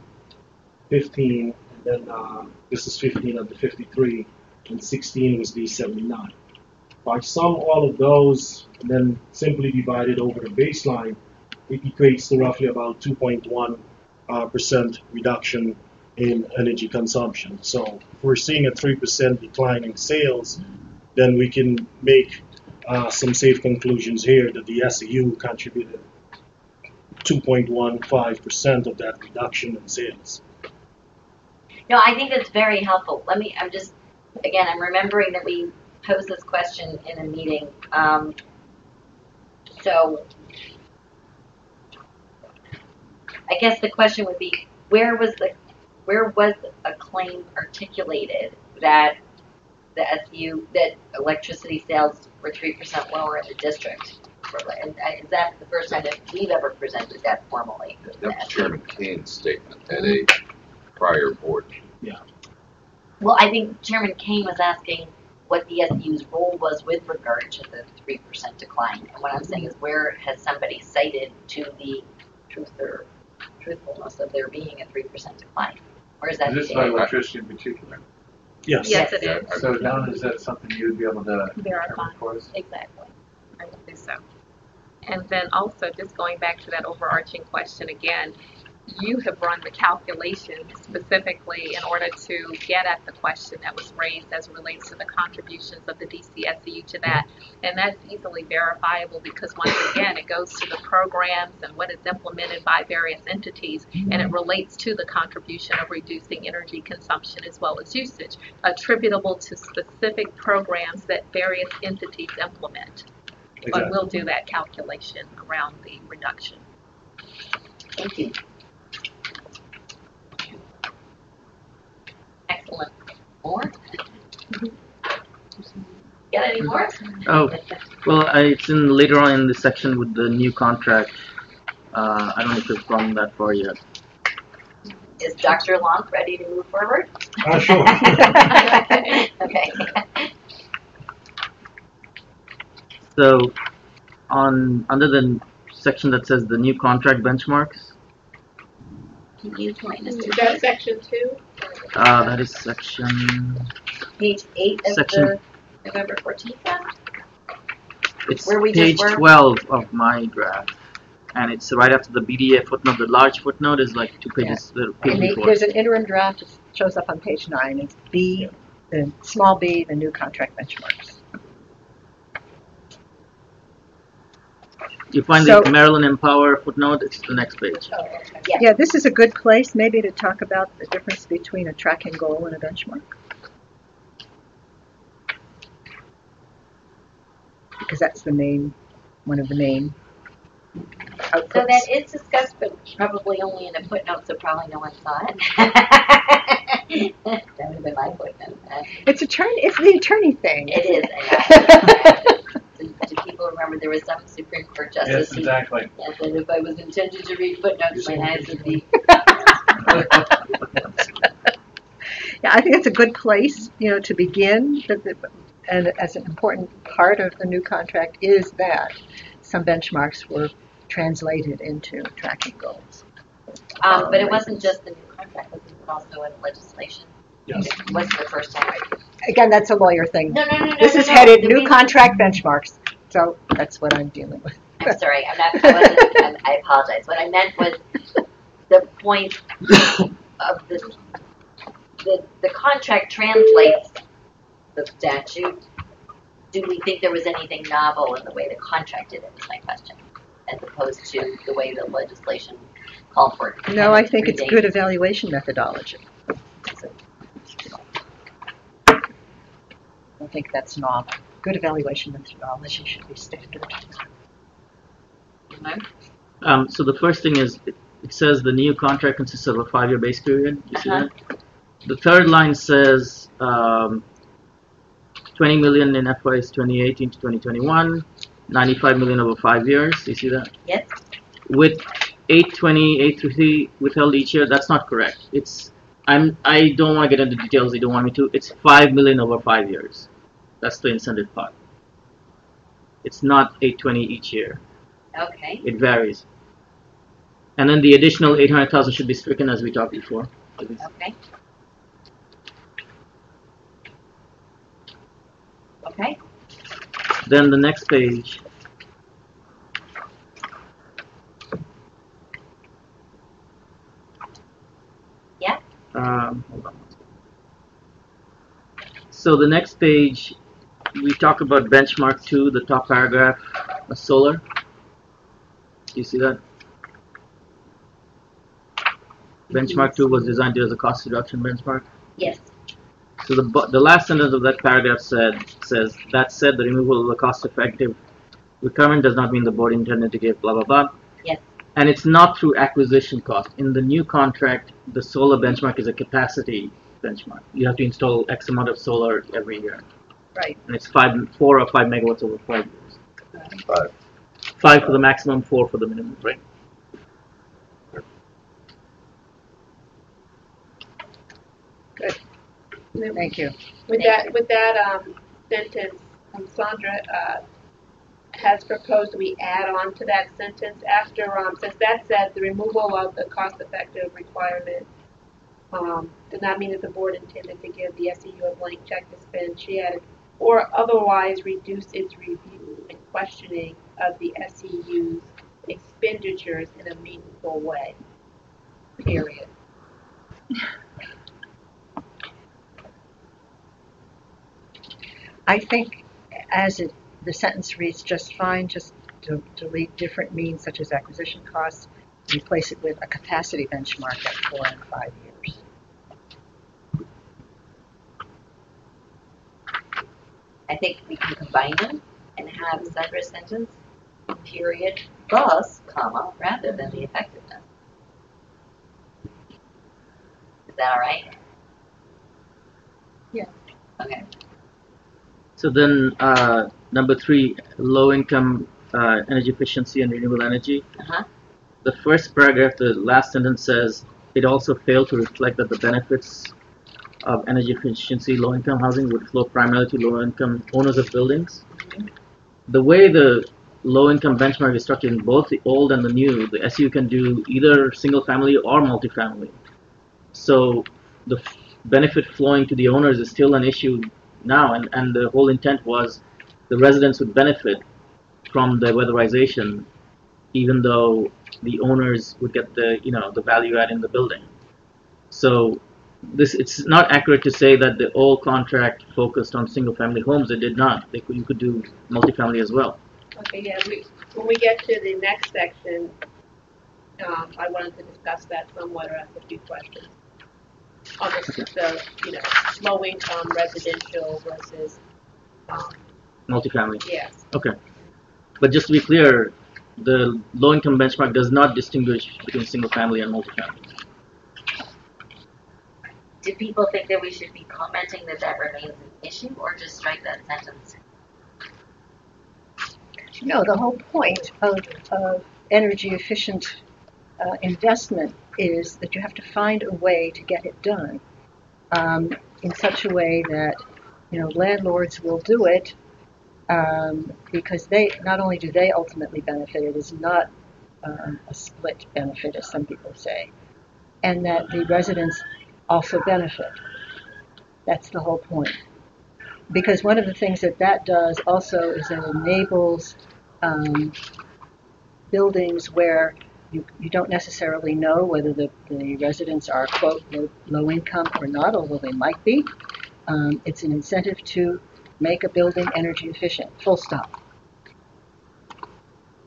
15, and then this is 15 of the 53, and 16 was the 79. If I sum all of those and then simply divide it over the baseline, it equates to roughly about 2.1% reduction in energy consumption. So if we're seeing a 3% decline in sales, then we can make some safe conclusions here that the SCU contributed 2.15% of that reduction in sales. No, I think that's very helpful. I'm remembering that we posed this question in a meeting. So I guess the question would be, where was a claim articulated that the SCU, that electricity sales were 3% lower in the district? And is that the first time that we've ever presented that formally? That was Chairman Kane's statement at a prior board. Yeah. Well, I think Chairman Kane was asking what the SU's role was with regard to the 3% decline. And what I'm saying is, where has somebody cited to the truthfulness of there being a 3% decline? Where is that? Is this about electricity in particular? Yes. Yes, it is. So Donna, is that something you would be able to Verify. confirm for us? Exactly. I would do so. And then also, just going back to that overarching question again, you have run the calculation specifically in order to get at the question that was raised as it relates to the contributions of the DCSU to that. And that's easily verifiable because, once again, it goes to the programs and what is implemented by various entities, and it relates to the contribution of reducing energy consumption as well as usage, attributable to specific programs that various entities implement. Exactly. But we'll do that calculation around the reduction. Thank you. Excellent. More? Got any more? Oh, well, it's in later on in the section with the new contract. I don't know if you've gone that far yet. Is Dr. Lonk ready to move forward? Sure. Okay. So, under the section that says the new contract benchmarks, Can you point us Is to that section 2? that is section. page 8 of Section- the November 14th draft? It's Where we just page were? 12 of my draft, and it's right after the BDA footnote. The large footnote is like 2 pages. The page And before. there's an interim draft, it shows up on page 9. It's B, the small b, the new contract benchmarks. You find So- the Maryland Empower footnote. It's the next page. Oh, okay. Yeah. Yeah, this is a good place maybe to talk about the difference between a tracking goal and a benchmark. Because that's one of the main So outputs. that is discussed, but probably only in a footnote, so probably no one saw it. That would have been my footnote. It's the attorney thing. It is. And do people remember there was some Supreme Court justice? Yes, exactly. Yes, and if I was intended to read footnotes, my hands would be. Yeah, I think it's a good place, to begin. And as an important part of the new contract is that some benchmarks were translated into tracking goals. But it wasn't just the new contract, it was also in legislation. Yes. It wasn't the first time. Again, that's a lawyer thing. No. This is headed new contract benchmarks. So that's what I'm dealing with. I'm sorry, I apologize. What I meant was the point of the contract translates the statute. Do we think there was anything novel in the way the contract did it, is my question, as opposed to the way the legislation called for it? No, I think it's good evaluation methodology. I don't think that's novel. Good evaluation methodology should be standard. So the first thing is it says the new contract consists of a 5-year base period. You see that? The third line says 20 million in FYs 2018 to 2021, 95 million over 5 years. You see that? Yes. With 820, 830 withheld each year, that's not correct. I don't want to get into details. They don't want me to. It's 5 million over 5 years. That's the incentive part. It's not 820 each year. Okay. It varies. And then the additional 800,000 should be stricken as we talked before. Okay. Okay. Then the next page. Yeah. Hold on. So the next page, we talk about benchmark 2, the top paragraph, solar. Do you see that? Benchmark 2 was designed as a cost reduction benchmark. Yes. So the last sentence of that paragraph says, that said, the removal of the cost-effective requirement does not mean the board intended to give blah, blah, blah. Yes. And it's not through acquisition cost. In the new contract, the solar benchmark is a capacity benchmark. You have to install X amount of solar every year. Right. And it's 4 or 5 megawatts over 5 years. 5. 5 for the maximum, 4 for the minimum, right? Good. Thank you. With that, sentence, Sandra has proposed we add on to that sentence after, since that said the removal of the cost-effective requirement did not mean that the board intended to give the SEU a blank check to spend. She added, or otherwise reduce its review and questioning of the SEU's expenditures in a meaningful way. Period. I think as the sentence reads just fine, just to delete different means such as acquisition costs, replace it with a capacity benchmark at 4 and 5 years. I think we can combine them and have a separate sentence, period, thus, comma, rather than the effectiveness. Is that all right? Yeah. Okay. So then, number 3, low-income energy efficiency and renewable energy. Uh-huh. The first paragraph, the last sentence says, it also failed to reflect that the benefits of energy efficiency low-income housing would flow primarily to low-income owners of buildings. Mm-hmm. The way the low-income benchmark is structured in both the old and the new, the SU can do either single-family or multifamily. So the benefit flowing to the owners is still an issue now, and the whole intent was the residents would benefit from the weatherization, even though the owners would get the the value add in the building. So it's not accurate to say that the old contract focused on single-family homes. It did not. You could do multifamily as well. Okay, yeah. When we get to the next section, I wanted to discuss that somewhat or ask a few questions on the low-income residential versus Multifamily. yes. Okay. But just to be clear, the low-income benchmark does not distinguish between single-family and multifamily. Do people think that we should be commenting that that remains an issue, or just strike that sentence? No, the whole point of energy efficient investment is that you have to find a way to get it done in such a way that landlords will do it because they not only do they ultimately benefit, it is not a split benefit as some people say, and that the residents also benefit. That's the whole point. Because one of the things that does also is it enables buildings where you don't necessarily know whether the residents are, quote, low income or not, although they might be. It's an incentive to make a building energy efficient, full stop.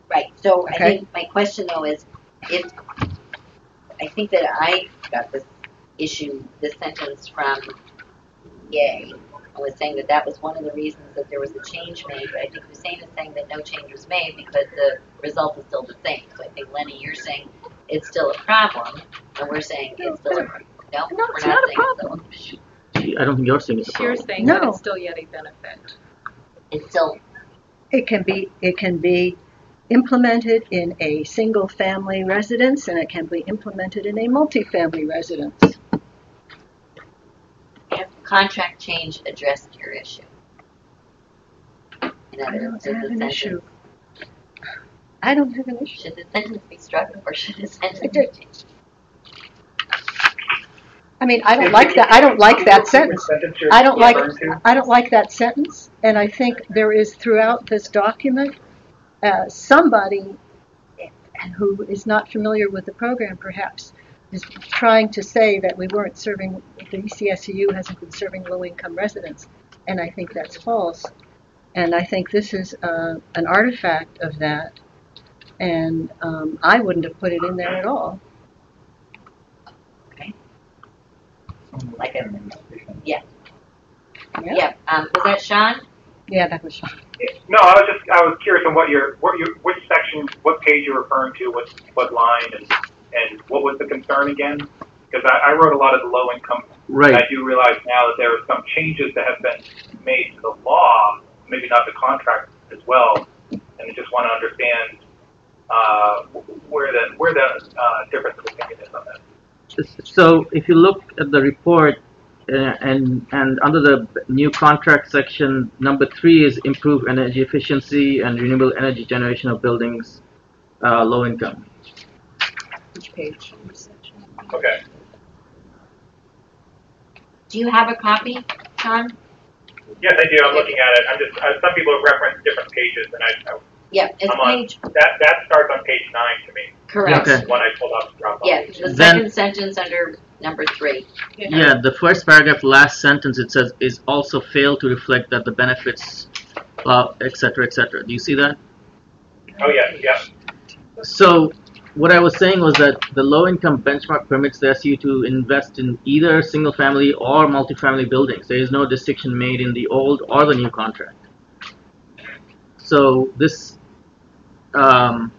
Right. So Okay. I think my question though is, if I think that I got this sentence from Yay. I was saying that was one of the reasons that there was a change made, but I think Hussein is saying that no change was made because the result is still the same. So I think, Lenny, you're saying it's still a problem, and we're saying it's still a problem. No, we're it's not a saying problem. It's still I don't think you're saying it's a You're problem. saying No. that it's still yet a benefit. it's still It can be implemented in a single family residence, and it can be implemented in a multifamily residence. if the contract change addressed your issue. In other words, I should have the an sentence issue. I don't have an issue. should the sentence be struck or should the sentence It be did. changed? I mean, I don't like that. I don't like that sentence. I don't like that sentence, and I think there is throughout this document somebody who is not familiar with the program, perhaps, is trying to say that we weren't serving, the ECSEU hasn't been serving low-income residents, and I think that's false. And I think this is an artifact of that, and I wouldn't have put it in there at all. Okay. Like a yeah. Yeah, Yeah. Was that Sean? yeah, that was Sean. No, I was curious on which section, what page you're referring to, what line, and what was the concern again? Because I wrote a lot of the low income. Right. I do realize now that there are some changes that have been made to the law, maybe not the contract as well, and I just want to understand where the difference of opinion is on that. So if you look at the report, and under the new contract section, number 3 is improve energy efficiency and renewable energy generation of buildings, low income. Which page? Okay. Do you have a copy, John? Yes, I do. I'm looking at it. I'm just, some people have referenced different pages, and Yeah, it's I'm on, page. that starts on page 9 to me. Correct. Okay. The one I pulled up from. Yeah, the Then- second sentence under number 3. Yeah, the first paragraph, last sentence, it says is also fail to reflect that the benefits, et cetera, et cetera. Do you see that? Oh, yes, yeah. So what I was saying was that the low-income benchmark permits the SU to invest in either single-family or multifamily buildings. There is no distinction made in the old or the new contract. So this, I'm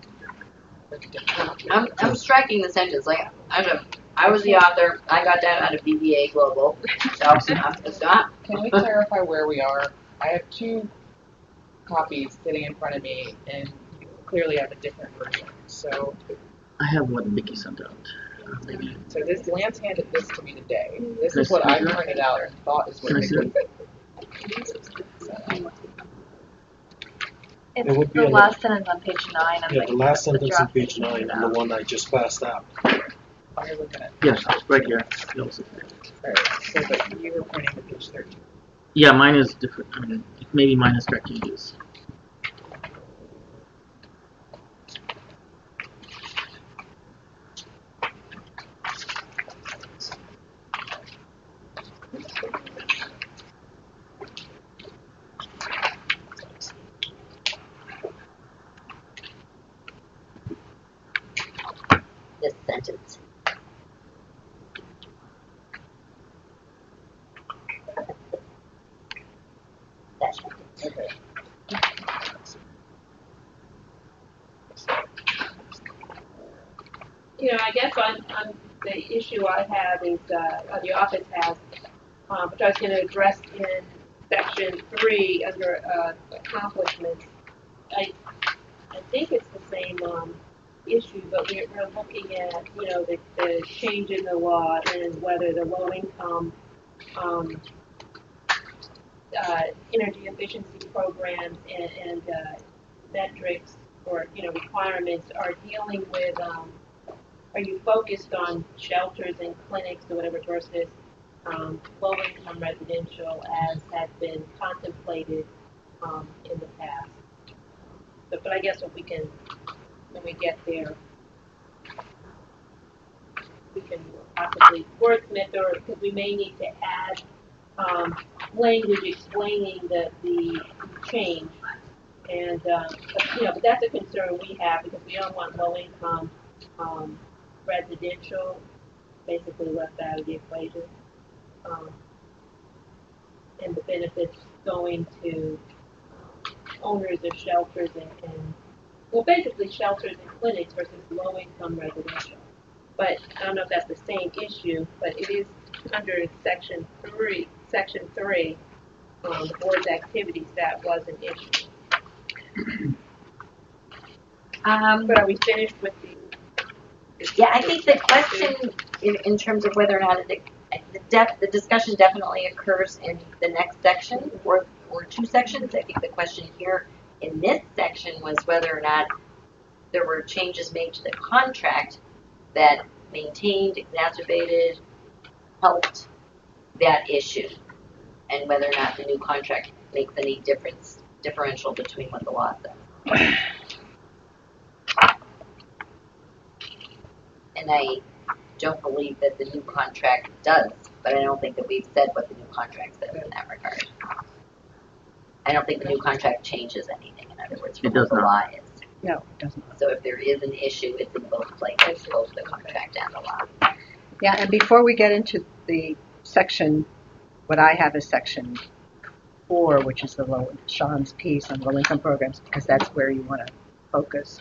striking the sentence. Like, I was the author. I got that out of BBA Global. So I'm just not. Can we clarify where we are? I have 2 copies sitting in front of me, and you clearly have a different version. So, I have what Vicky sent out. Maybe. so this Lance handed this to me today. This Can is I what see I that? printed out and thought is what Can I we see did. It's It would be the on last sentence on page 9 of Yeah, the last sentence on draft page that you 9 printed and the out. one I just passed out. Oh, you're looking at. Yes, right here. Alright, so but you were pointing to page 13. Yeah, mine is different. I mean, maybe mine is correct changes. This sentence. That sentence. Okay. You know, I guess on the issue I have is, or the office has, which I was going to address in section 3 under accomplishments. I think it's the same issue, but we're looking at, you know, the change in the law and whether the low income energy efficiency programs and metrics or, you know, requirements are dealing with, are you focused on shelters and clinics or whatever versus low income residential as has been contemplated in the past? But I guess if we can, when we get there, we can possibly wordsmith, or because we may need to add language explaining the change. And but, you know, but that's a concern we have because we don't want low income residential basically left out of the equation, and the benefits going to owners of shelters and well, basically shelters and clinics versus low-income residential. But I don't know if that's the same issue, but it is under section 3, the board's activities, that was an issue. But are we finished with the? Yeah, I think the question in terms of whether or not the discussion definitely occurs in the next section or 2 sections. I think the question here in this section was whether or not there were changes made to the contract that maintained, exacerbated, helped that issue, and whether or not the new contract makes any differential between what the law says. And I don't believe that the new contract does, but I don't think that we've said what the new contract says in that regard. I don't think the new contract changes anything, in other words, from what the law is. No, it doesn't. So if there is an issue, it's in both places, both the contract and the law. Yeah, and before we get into the section, what I have is section 4, which is Sean's piece on low-income programs, because that's where you want to focus.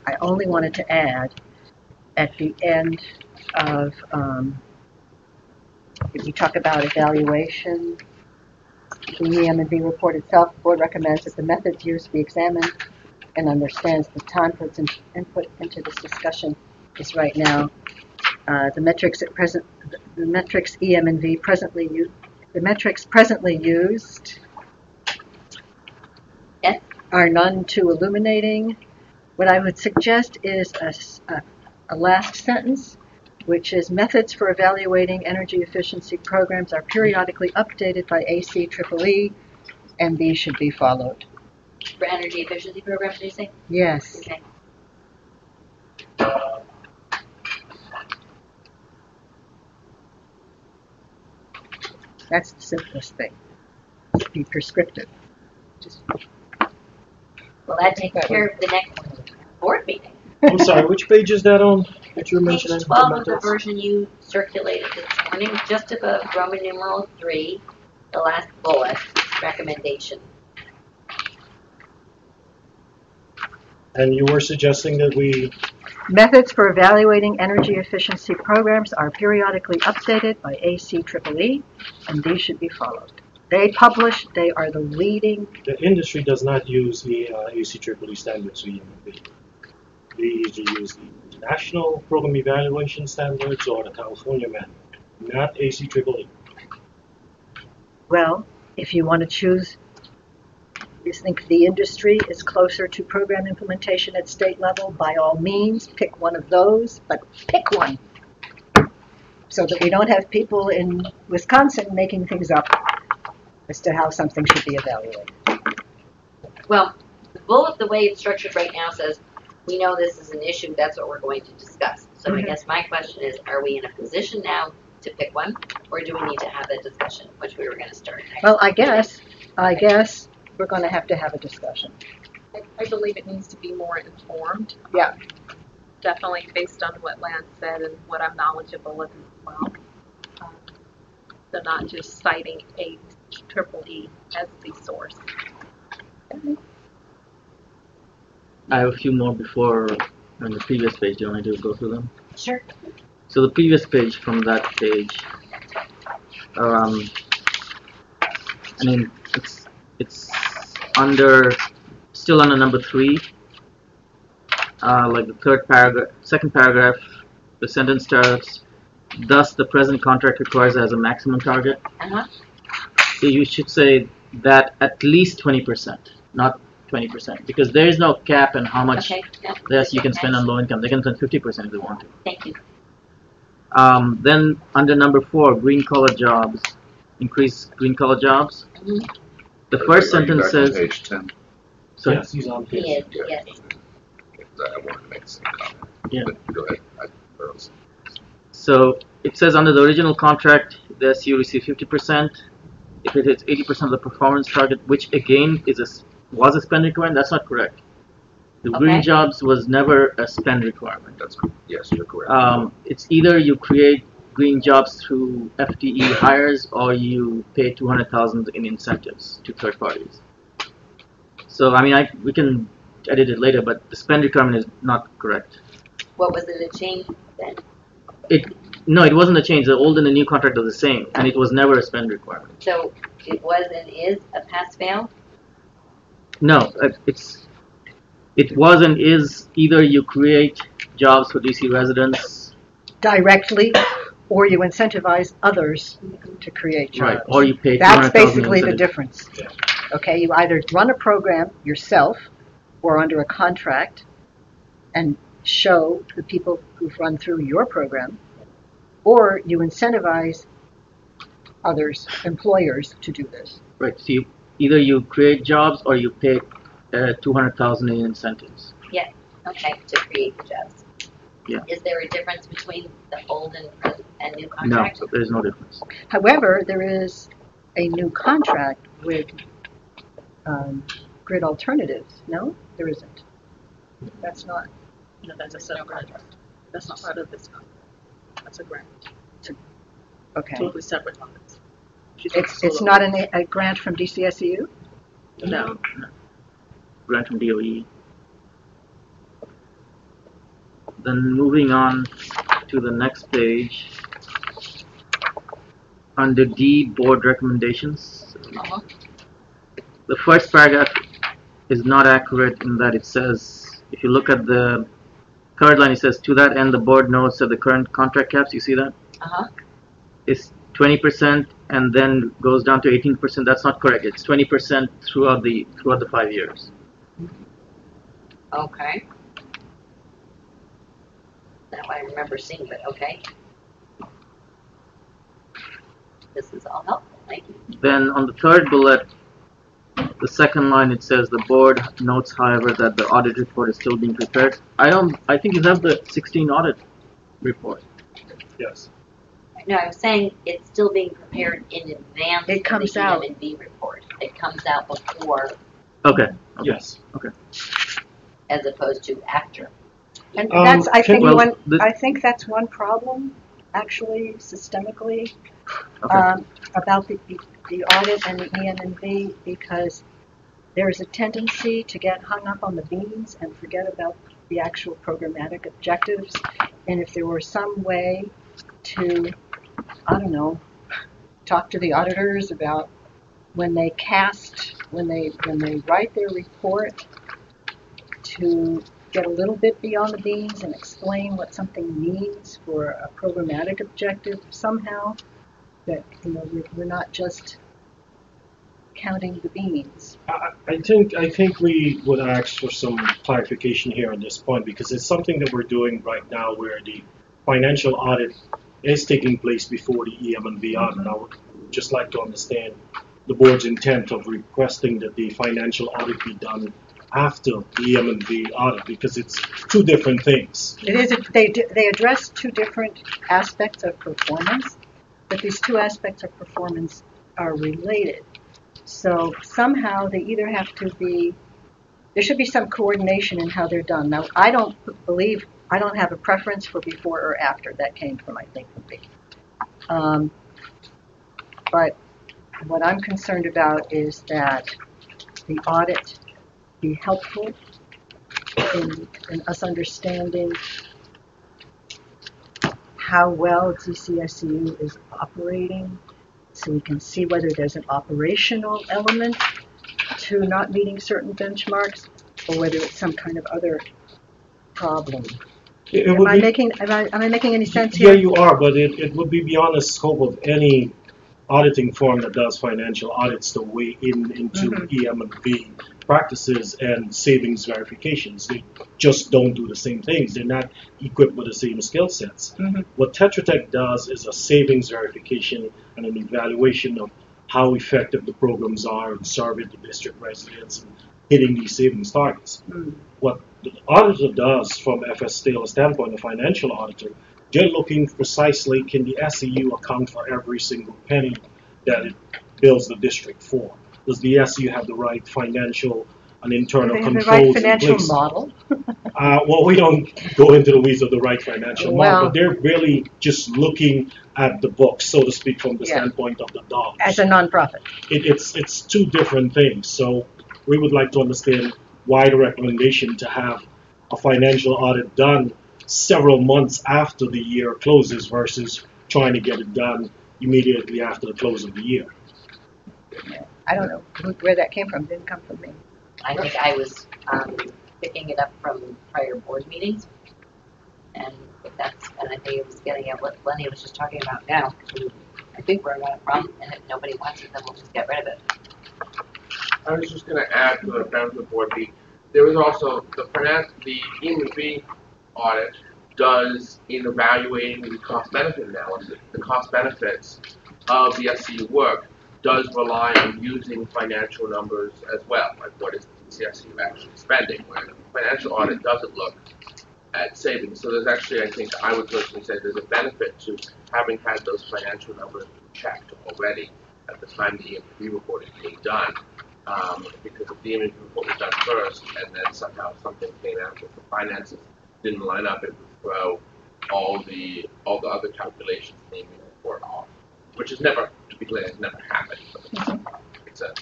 I only wanted to add at the end of, we talk about evaluation. The EM&B report itself, the board recommends that the methods used be examined and understands the time for its input into this discussion is right now The metrics at present, the metrics EM and V presently used, the metrics presently used are none too illuminating. What I would suggest is a last sentence, which is methods for evaluating energy efficiency programs are periodically updated by ACEEE, and these should be followed. For energy efficiency programs, do you say? Yes. Okay. That's the simplest thing. Be prescriptive. Well, that takes care of the next board meeting. I'm sorry, which page is that on that you were mentioning? Page 12 of the version you circulated this morning, just above Roman numeral 3, the last bullet, recommendation. And you were suggesting that we... Methods for evaluating energy efficiency programs are periodically updated by ACEEE, and these should be followed. They are the leading... The industry does not use the ACEEE standards, EMB. We usually use the National Program Evaluation Standards or the California Manual, not ACEEE. Well, if you want to choose, you think the industry is closer to program implementation at state level, by all means, pick one of those, but pick one, so that we don't have people in Wisconsin making things up as to how something should be evaluated. Well, the bullet, the way it's structured right now, says, we know this is an issue, that's what we're going to discuss. So I guess my question is, are we in a position now to pick one, or do we need to have that discussion, which we were going to start next Well, I guess we're going to have a discussion. I believe it needs to be more informed. Yeah. Definitely based on what Lance said and what I'm knowledgeable of as well. So not just citing ACEEE as the source. I have a few more before on the previous page. Do you want me to go through them? Sure. So the previous page, from that page, I mean, it's still under number 3, like the third paragraph, second paragraph, the sentence starts, thus the present contract requires as a maximum target. So you should say that at least 20%, not 20%, because there is no cap on how much less you can spend on low income. They can spend 50% if they want to. Thank you. Then under number 4, green collar jobs, increase green collar jobs. The first sentence says. Page 10. Sorry? Yes, he's on He is, Yeah. yes. I wanted to make the same comment. Yeah. But go ahead. So it says under the original contract, the SU receives 50%. If it hits 80% of the performance target, which again was a spend requirement, that's not correct. The green jobs was never a spend requirement. That's yes, you're correct. It's either you create green jobs through FTE hires or you pay $200,000 in incentives to third parties. So I mean, we can edit it later, but the spend requirement is not correct. What was it, a change then? No, it wasn't a change. The old and the new contract are the same, and it was never a spend requirement. So it was and is a pass-fail? No, it was and is either you create jobs for DC residents Directly, or you incentivize others to create jobs. Right, or you pay That's $200,000 basically the incentive. difference. Okay, you either run a program yourself or under a contract and show the people who've run through your program, or you incentivize others, employers, to do this. Right, so either you create jobs or you pay $200,000 in incentives. Yeah, okay, to create the jobs. Yeah. Is there a difference between the old and new No, contract? so there's no difference. However, there is a new contract with Grid Alternatives. No, there isn't. That's not. No, that's a separate contract. That's not part of this contract. That's a grant. Okay. Totally separate topics. It's not a grant from DCSEU? No. Grant from DOE. Then moving on to the next page, under D, board recommendations. The first paragraph is not accurate in that it says, if you look at the third line, it says, to that end, the board notes that the current contract caps, you see that? Uh-huh. Is 20% and then goes down to 18%. That's not correct. It's 20% throughout the 5 years. Okay. Now I remember seeing it, okay. This is all helpful, thank you. Then on the third bullet, the second line, it says the board notes, however, that the audit report is still being prepared. I think you have the 16 audit report. Yes. No, I was saying it's still being prepared in advance It comes of the out. EM&B report. It comes out before Okay. Yes. Okay. as opposed to after. And that's, I think, well, I think that's one problem, actually, systemically, Okay. about the audit and the EM&B, because there is a tendency to get hung up on the beans and forget about the actual programmatic objectives. And if there were some way to, I don't know, talk to the auditors about when they write their report, to get a little bit beyond the beans and explain what something means for a programmatic objective somehow, that we're not just counting the beans. I think we would ask for some clarification here on this point, because it's something that we're doing right now where the financial audit is taking place before the EM&B audit. I would just like to understand the board's intent of requesting that the financial audit be done after the EM&B audit, because it's two different things. It is. They address two different aspects of performance, but these two aspects of performance are related. So somehow they either have to be, there should be some coordination in how they're done. Now, I don't have a preference for before or after. That came from, I think, from Vicky. But what I'm concerned about is that the audit be helpful in us understanding how well GCSU is operating, so we can see whether there's an operational element to not meeting certain benchmarks, or whether it's some kind of other problem. Am I making any sense here? Yeah, you are, but it would be beyond the scope of any auditing firm that does financial audits to weigh into EM&B practices and savings verifications. They just don't do the same things. They're not equipped with the same skill sets. What Tetra Tech does is a savings verification and an evaluation of how effective the programs are in serving the district residents and hitting these savings targets. What the auditor does from FS Taylor's standpoint, the financial auditor, they're looking precisely, can the SEU account for every single penny that it bills the district for? Does the SEU have the right financial and internal controls the right financial in place? Model? Well, we don't go into the weeds of the right financial model, but they're really just looking at the books, so to speak, from the standpoint of the dollars. As a nonprofit. It's two different things. So we would like to understand why the recommendation to have a financial audit done several months after the year closes versus trying to get it done immediately after the close of the year. I don't know where that came from. It didn't come from me. I think I was picking it up from prior board meetings, and I think it was getting at what Lenny was just talking about now. I think where I got it from, and if nobody wants it, then we'll just get rid of it. I was just going to add to the management board. There was also the EM&B audit does in evaluating the cost-benefit analysis. The cost-benefits of the SCU work does rely on using financial numbers as well, like what is the CSU actually spending, where the financial audit doesn't look at savings. So there's actually, I think, I would personally say there's a benefit to having had those financial numbers checked already at the time the EM&B report is being done. Because if the EM&B report was done first, and then somehow something came out with the finances didn't line up, it would throw all the other calculations in the EM&B report off, which is never, to be clear, has never happened. But it's a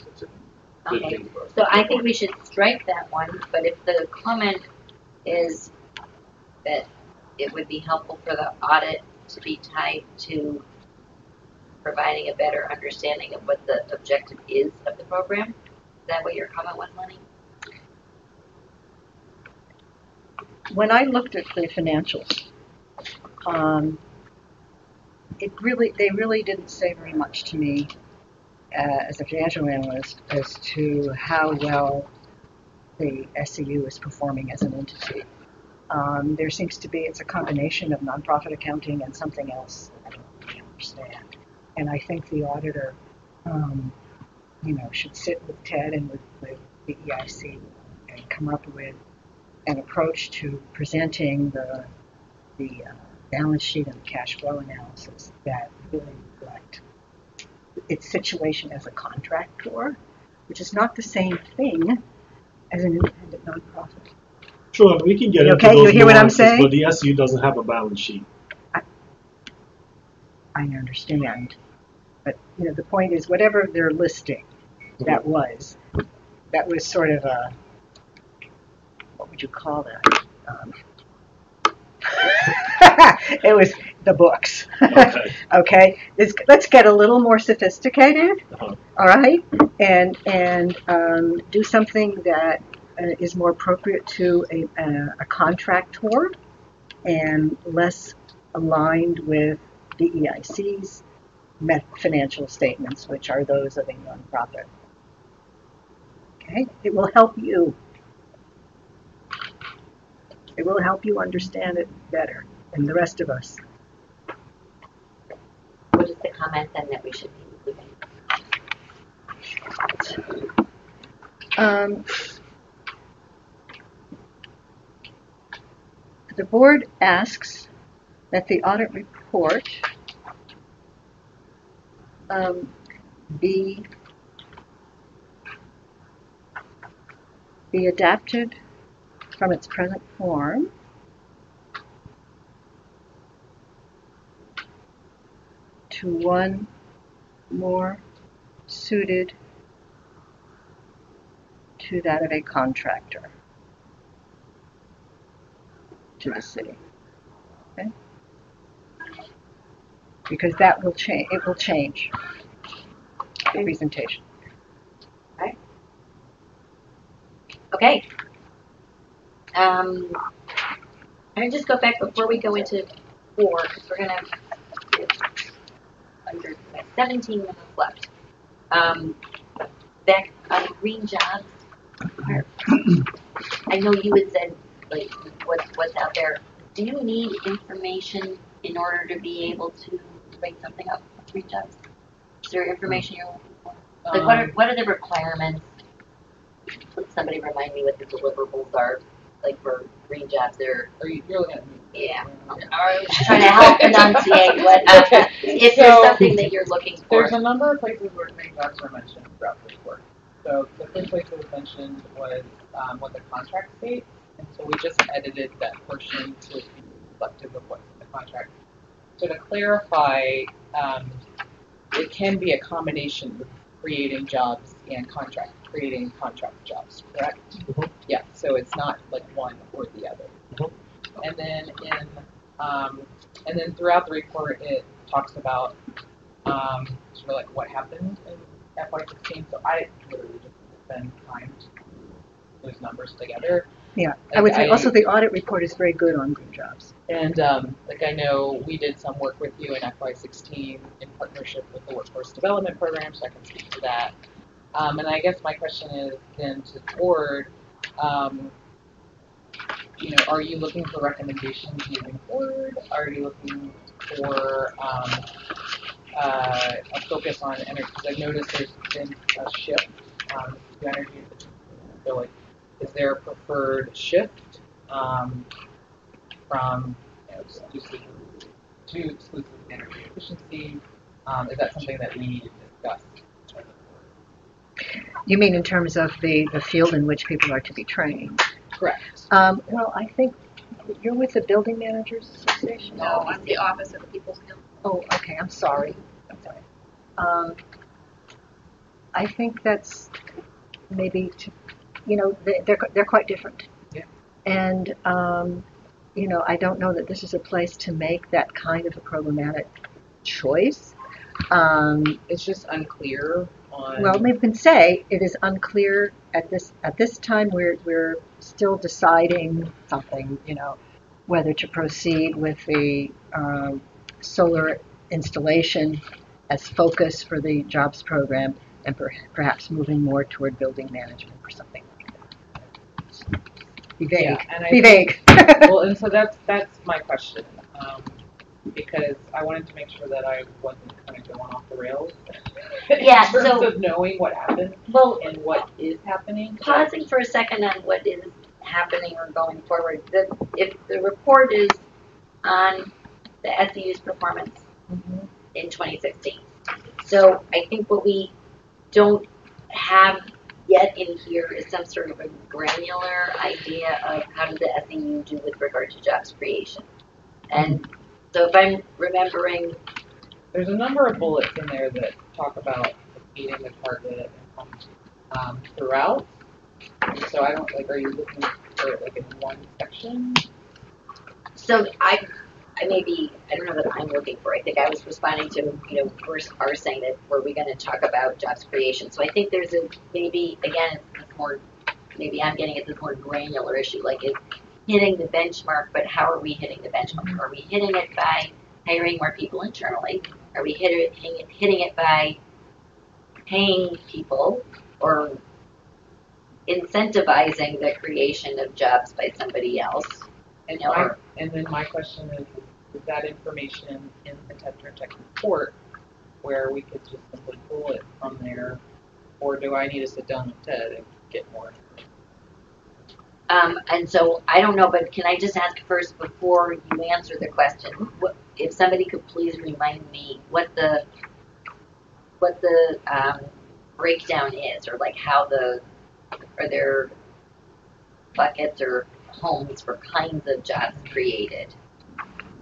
good thing for us. So I think we should strike that one, but if the comment is that it would be helpful for the audit to be tied to providing a better understanding of what the objective is of the program, is that what your comment was, Lenny? when I looked at the financials, they really didn't say very much to me as a financial analyst as to how well the SCU is performing as an entity. There seems to be, it's a combination of nonprofit accounting and something else I don't really understand. And I think the auditor, should sit with Ted and with the EIC and come up with an approach to presenting the balance sheet and the cash flow analysis that really reflect its situation as a contractor, which is not the same thing as an independent nonprofit. Sure, we can get into okay, those you hear what I'm nuances, saying? but the SU doesn't have a balance sheet. I understand, but the point is, whatever they're listing, that was sort of a, what would you call that? It was the books. Okay. Okay, let's get a little more sophisticated. Uh-huh. All right, and do something that is more appropriate to a contractor and less aligned with the EIC's financial statements, which are those of a nonprofit. Okay, it will help you. It will help you understand it better than the rest of us. What is the comment then that we should be including? The board asks that the audit report be adapted from its present form to one more suited to that of a contractor to the city. Okay? Because that will change. It will change the presentation. Right. Okay. I'm gonna just go back before we go into 4, because we're gonna have under 17 minutes left. Back on green jobs. I know you had said like what's out there. Do you need information in order to be able to write something up for green jobs? Is there information you're looking for? Like what are the requirements? Somebody remind me what the deliverables are. Like for green jobs, you're looking at me. Yeah. I was trying to help enunciate what if there's something that you're looking for. There's a number of places where green jobs are mentioned throughout the report. So the first place that was mentioned was what the contract states, and so we just edited that portion to be reflective of what's in the contract. So to clarify, it can be a combination of creating jobs and creating contract jobs, correct? Mm-hmm. Yeah, so it's not like one or the other. Mm-hmm. And then throughout the report, it talks about sort of like what happened in FY16. So I literally just spend time to put those numbers together. Yeah, I would say also the audit report is very good on green jobs. And like I know we did some work with you in FY16 in partnership with the Workforce Development Program, so I can speak to that. And I guess my question is then to the board, are you looking for recommendations moving forward? Are you looking for a focus on energy? Because I've noticed there's been a shift to energy. So like, is there a preferred shift from exclusive to exclusive energy efficiency? Is that something that we need to discuss? You mean in terms of the field in which people are to be trained? Correct. Well, I think you're with the Building Managers Association? No, I'm the Office of the People's Council. Oh, okay, I'm sorry. I think that's maybe, they're quite different. Yeah. And, I don't know that this is a place to make that kind of a programmatic choice. It's just unclear on? Well, maybe we can say it is unclear at this time. We're still deciding something. Whether to proceed with the solar installation as focus for the jobs program, and perhaps moving more toward building management or something like that. Be vague. Yeah, and Be vague. Well, and so that's my question, because I wanted to make sure that I wasn't kind of going off the rails Yeah, in terms so- of knowing what happened and what is happening. Pausing for a second on what is happening or going forward. If the report is on the SEU's performance in 2016, so I think what we don't have yet in here is some sort of a granular idea of how did the SEU do with regard to jobs creation. And so if I'm remembering, There's a number of bullets in there that talk about exceeding the target throughout. And so I don't, are you looking for it in one section? so I don't know that I'm looking for. I think I was responding to, are saying that were we going to talk about jobs creation. So I think there's maybe I'm getting at this more granular issue, like it's hitting the benchmark, but how are we hitting the benchmark? Are we hitting it by hiring more people internally? Are we hitting it by paying people or incentivizing the creation of jobs by somebody else? And then my question is that information in the Tetra Tech report where we could just simply pull it from there, or do I need to sit down with Ted and get more information? And so I don't know, but can I just ask first before you answer the question, if somebody could please remind me what the breakdown is, or like are there buckets or homes for kinds of jobs created?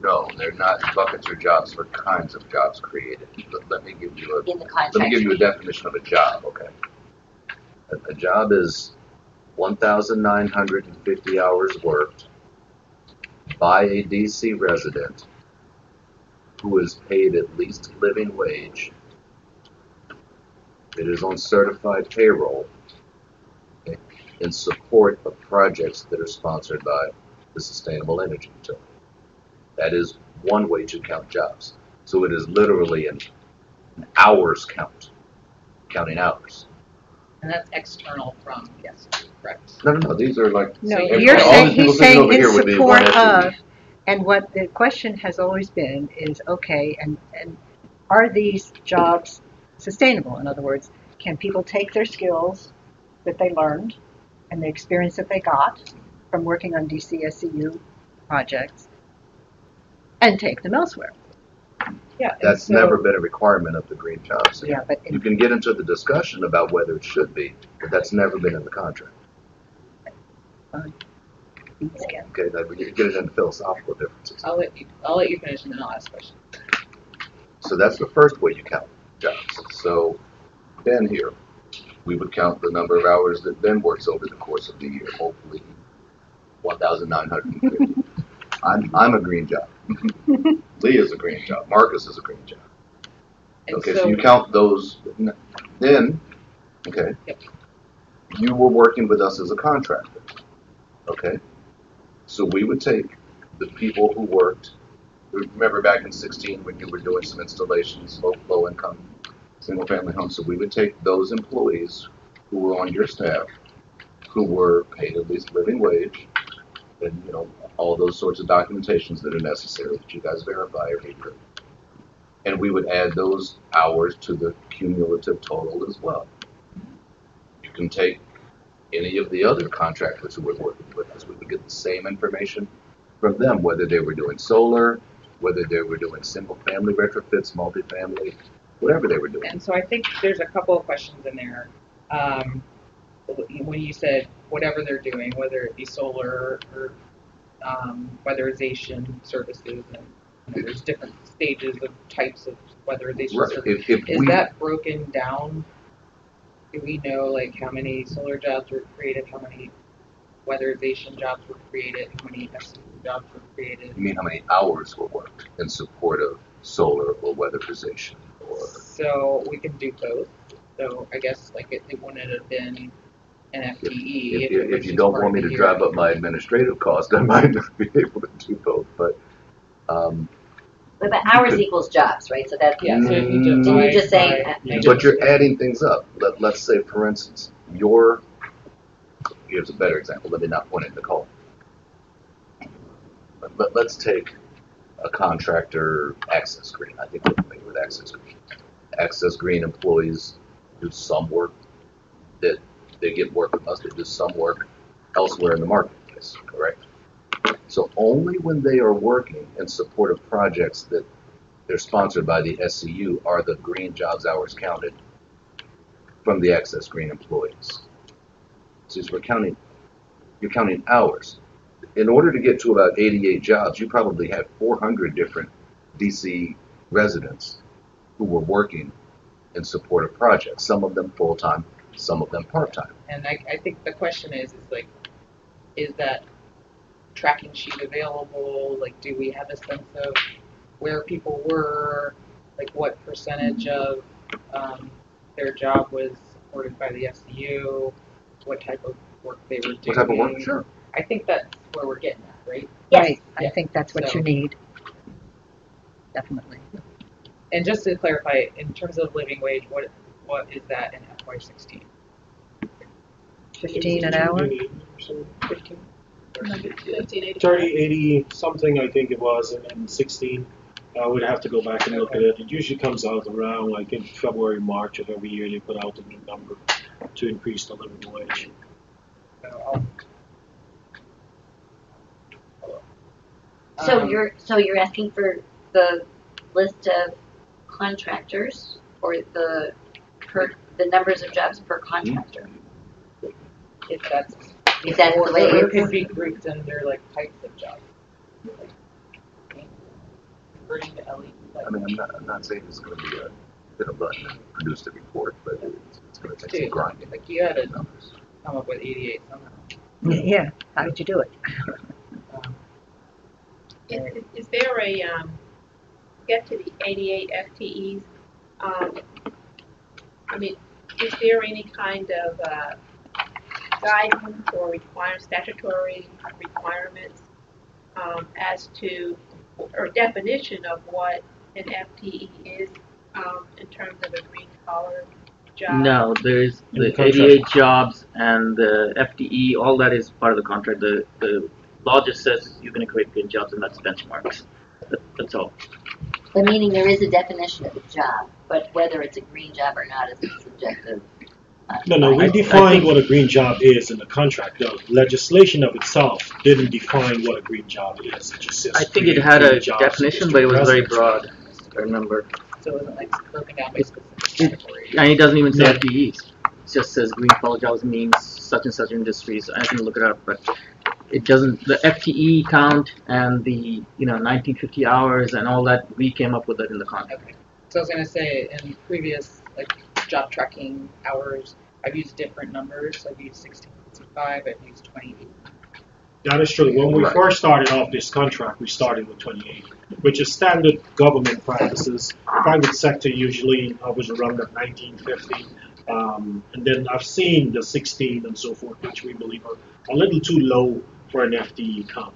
No, they're not buckets or jobs for kinds of jobs created. Let me give you In the contract. Let me give you a definition of a job, okay? A job is 1,950 hours worked by a DC resident who is paid at least living wage. It is on certified payroll in support of projects that are sponsored by the Sustainable Energy Utility. That is one way to count jobs. So it is literally an hours count, counting hours. And that's external from, yes, correct. No, these are like... No, all you're these saying, people he's sitting saying over here in would be support one of, SUV. and what the question has always been is, okay, and are these jobs sustainable? In other words, can people take their skills that they learned and the experience that they got from working on DCSEU projects and take them elsewhere? Yeah, That's never been a requirement of the Green Jobs. Yeah, but you can get into the discussion about whether it should be, but that's never been in the contract. Okay, that we get it into philosophical differences. I'll let you finish and then I'll ask questions. So that's the first way you count jobs. So Ben here, we would count the number of hours that Ben works over the course of the year, hopefully 1,950. I'm a green job. Lee is a green job. Marcus is a green job. Okay, so you count those. Then, okay, you were working with us as a contractor. Okay, so we would take the people who worked. Remember back in 16 when you were doing some installations, low income, single family homes. So we would take those employees who were on your staff, who were paid at least living wage, and all those sorts of documentations that are necessary that you guys verify every year. And we would add those hours to the cumulative total as well. You can take any of the other contractors who were working with us. We would get the same information from them, whether they were doing solar, whether they were doing single family retrofits, multifamily, whatever they were doing. And so I think there's a couple of questions in there. When you said whatever they're doing, whether it be solar or weatherization services, and there's different stages of types of weatherization services. Is that broken down? Do we know how many solar jobs were created, how many weatherization jobs were created, how many SU jobs were created? You mean how many hours were worked in support of solar or weatherization? So we can do both. So I guess like it wouldn't have been an FTE. If, it was If you just don't part want me of the to year. drive up my administrative cost, I might be able to do both, but, But hours equals jobs, right? So that, Yeah, so if you Mm, so you're just saying, but you're adding things up. Let's say, for instance, here's a better example. Let me not point at Nicole. But let's take a contractor, Access Green. I think we're familiar with Access Green. Access Green employees do some work that they get work from us. They do some work elsewhere in the marketplace, correct? So only when they are working in support of projects that they're sponsored by the SCU are the green jobs hours counted from the Access Green employees. So you're counting hours. In order to get to about 88 jobs, you probably had 400 different DC residents who were working in support of projects, some of them full-time, some of them part-time. And I think the question is like, is that tracking sheet available? Like, do we have a sense of where people were? Like, what percentage of their job was supported by the SCU? What type of work they were doing? What type of work? Sure. I think that's where we're getting at, right? Right, I Yeah. think that's what So- you need. Definitely. And just to clarify, in terms of living wage, what is that in FY16? 15 an hour? 15. 1580. 30, 80, something I think it was, and then 16. I would have to go back and look at it. It usually comes out around, like in February, March of every year, they put out a new number to increase the living wage. so you're asking for the list of contractors or the numbers of jobs per contractor? If that's Is that the way or it it could is? be grouped under like types of jobs. Converting to LED. I mean, I'm not saying it's going to be a hit a button and produce the report, but it's going to take some grinding. Like you had to come up with 88 somehow. Yeah, how did you do it? Is there a, get to the 88 FTEs, I mean, is there any kind of guidance or statutory requirements as to, or definition of what an FTE is in terms of a green collar job? No, there's In the the contract. 88 jobs and the FTE, all that is part of the contract. The law just says you're going to create green jobs and that's benchmarks. That's all. But meaning there is a definition of a job, but whether it's a green job or not is a subjective. No, we I defined think- what a green job is in the contract. The legislation of itself didn't define what a green job is. It just says I think it create had green a jobs for definition, but it was very district broad. I remember. So it wasn't like broken down by specific categories. And it doesn't even say No. FTEs. It just says green collar jobs means such and such industries. I can look it up, but it doesn't. The FTE count and the 1950 hours and all that, we came up with that in the contract. Okay. So I was gonna say in previous like job tracking hours, I've used different numbers. I've used 1665. I've used 28. That is true. When we Right. first started off this contract, we started with 28, which is standard government practices. Private sector usually hovers around that 1950. And then I've seen the 16 and so forth, which we believe are a little too low for an FTE count.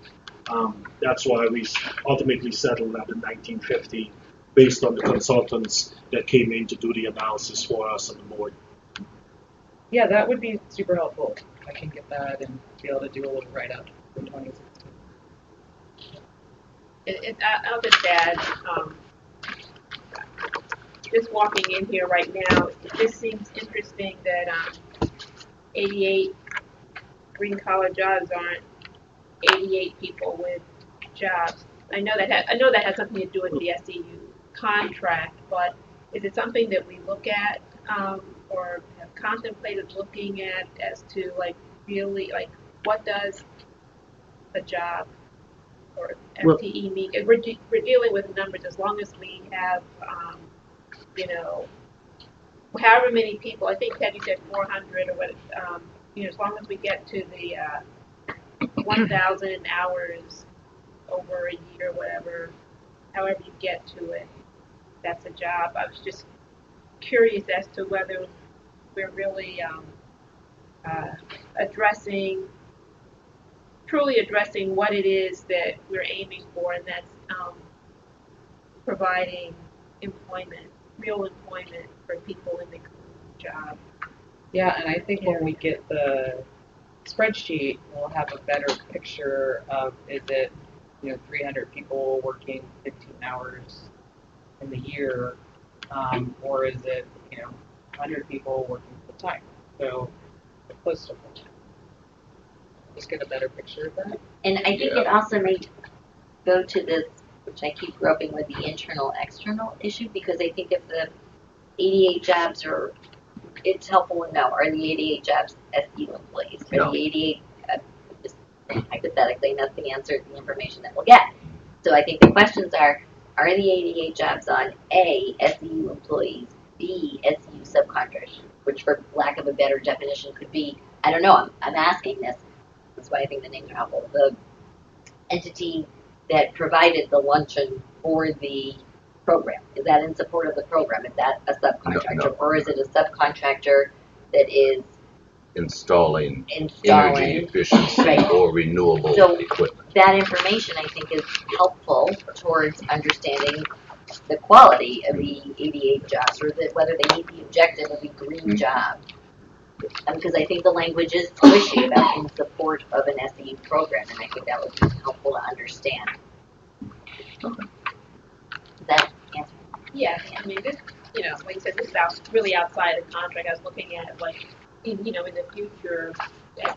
That's why we ultimately settled at the 1950 based on the consultants that came in to do the analysis for us on the board. Yeah, that would be super helpful. I can get that and be able to do a little write up for 2016. I'll just add, just walking in here right now, it just seems interesting that 88 green collar jobs aren't 88 people with jobs. I know that has something to do with the SCU contract, but is it something that we look at or have contemplated looking at as to like really like what does a job or FTE mean? And we're dealing with numbers as long as we have however many people. I think Ted, you said 400 or what. As long as we get to the 1,000 hours over a year, whatever, however you get to it, that's a job. I was just curious as to whether we're really truly addressing what it is that we're aiming for, and that's providing employment, real employment for people in the job. Yeah, and I think when we get the spreadsheet, we'll have a better picture of, is it, 300 people working 15 hours in the year, or is it, 100 people working full time? So close to full time. Just get a better picture of that. And I think it also may go to this, which I keep groping with, the internal-external issue, because I think if the 88 jobs are, it's helpful to know, are the 88 jobs SU employees? Are No. the 88, just hypothetically, that's the answer to the information that we'll get. So I think the questions are the 88 jobs on A, SEU employees, B, SEU subcontractors, which for lack of a better definition could be, I don't know, I'm asking this. That's why I think the names are helpful. The entity that provided the luncheon for the program, is that in support of the program? Is that a subcontractor? No. Or is it a subcontractor that is installing energy efficiency right, or renewable so equipment. That information, I think, is helpful towards understanding the quality of the 88 jobs, or whether they meet the objective of a green job. Because I think the language is squishy about in support of an SEU program, and I think that would be helpful to understand. Does that answer? Yeah, I mean, this, like I said, this is really outside the contract. I was looking at, like, in the future,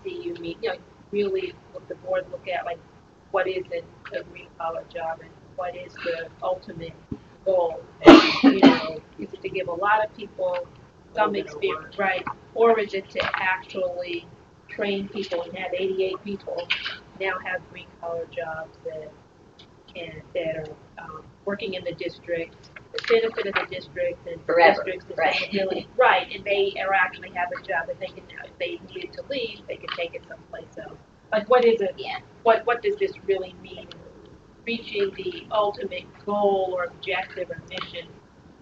SEU really the board look at, like, what is a green collar job and what is the ultimate goal. And, is it to give a lot of people some experience, right? Or is it to actually train people and have 88 people now have green collar jobs that are working in the district, the benefit of the district and forever, district's sustainability, right? And they actually have a job that they can, if they needed to leave, they could take it someplace else. Like, what is it? Yeah. What does this really mean? Reaching the ultimate goal or objective or mission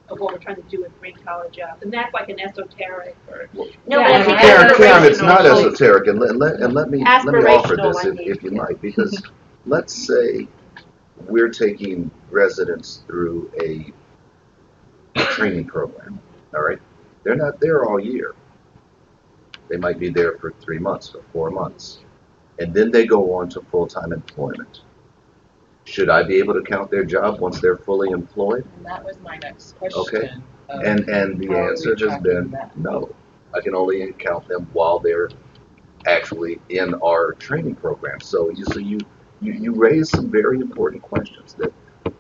of what we're trying to do with green collar jobs, and that's like an esoteric or no, but I think Karen, it's not esoteric, and let me offer this if you might, because let's say we're taking residents through a training program. All right, they're not there all year. They might be there for 3 months or 4 months, and then they go on to full-time employment. Should I be able to count their job once they're fully employed? And that was my next question. Okay. And the answer has been no. I can only count them while they're actually in our training program. So you raise some very important questions that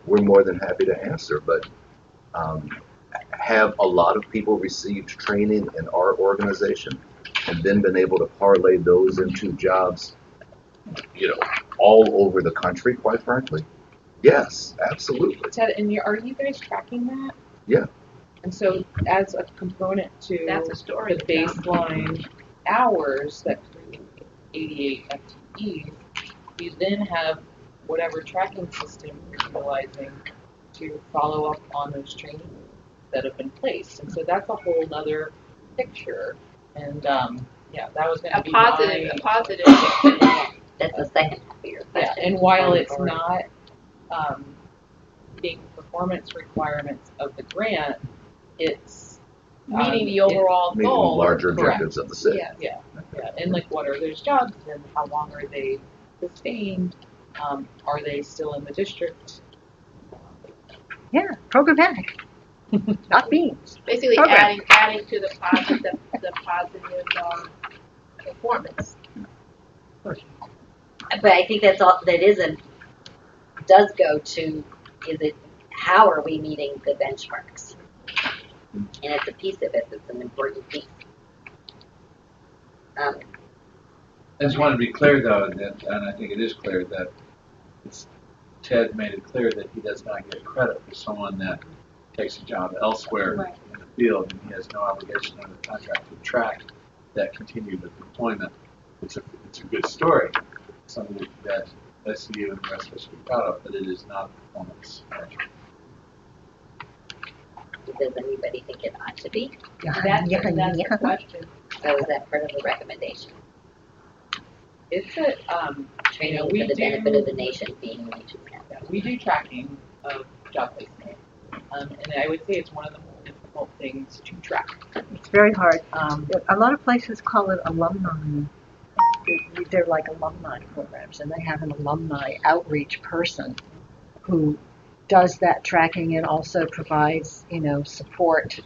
we're more than happy to answer. But have a lot of people received training in our organization and then been able to parlay those into jobs, all over the country, quite frankly? Yes, absolutely. Ted, and are you guys tracking that? Yeah. And so, as a component to the baseline hours that create 88 FTEs, you then have whatever tracking system you're utilizing to follow up on those trainings that have been placed. And so that's a whole other picture. And that was going to be a positive. That's the second half of your question. Yeah, and while it's not meeting performance requirements of the grant, it's meeting the overall meeting goal. Larger objectives of the city. Yeah. And like, what are those jobs, and how long are they sustained? Are they still in the district? Yeah, programmatic, not beans. Basically, Program. adding to the positive performance. But I think that's all. Does go to, is it, how are we meeting the benchmarks? And it's a piece of it that's an important piece. I just want to be clear, though, and I think it is clear that Ted made it clear that he does not get credit for someone that takes a job elsewhere in the field, and he has no obligation under the contract to track that continued employment. It's a good story, something that SEU and the rest of us should be proud of, but it is not a performance measure. Does anybody think it ought to be? That's the question. So is that part of the recommendation? It's a, Training we for the do- benefit of the nation being nation. yeah, we do tracking of job placement. And I would say it's one of the more difficult things to track. It's very hard. A lot of places call it alumni. They're like alumni programs, and they have an alumni outreach person who does that tracking and also provides, support.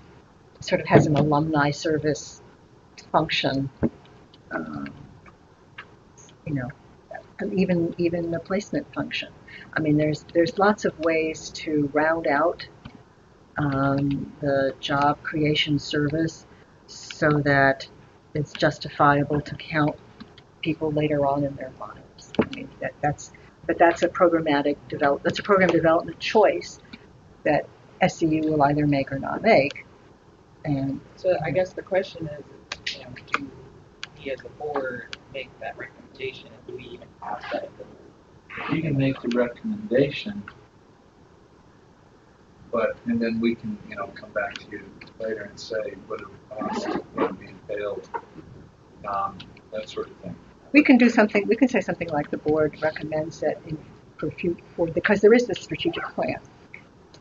Sort of has an alumni service function. And even the placement function. I mean, there's lots of ways to round out the job creation service so that it's justifiable to count people later on in their lives. I mean, that's a programmatic that's a program development choice that SCU will either make or not make. And so I guess the question is, do we as a board make that recommendation, and do we even have that ability? You can make the recommendation, and then we can, come back to you later and say what it would cost being failed, that sort of thing. we can do something. We can say something like the board recommends that because there is this strategic plan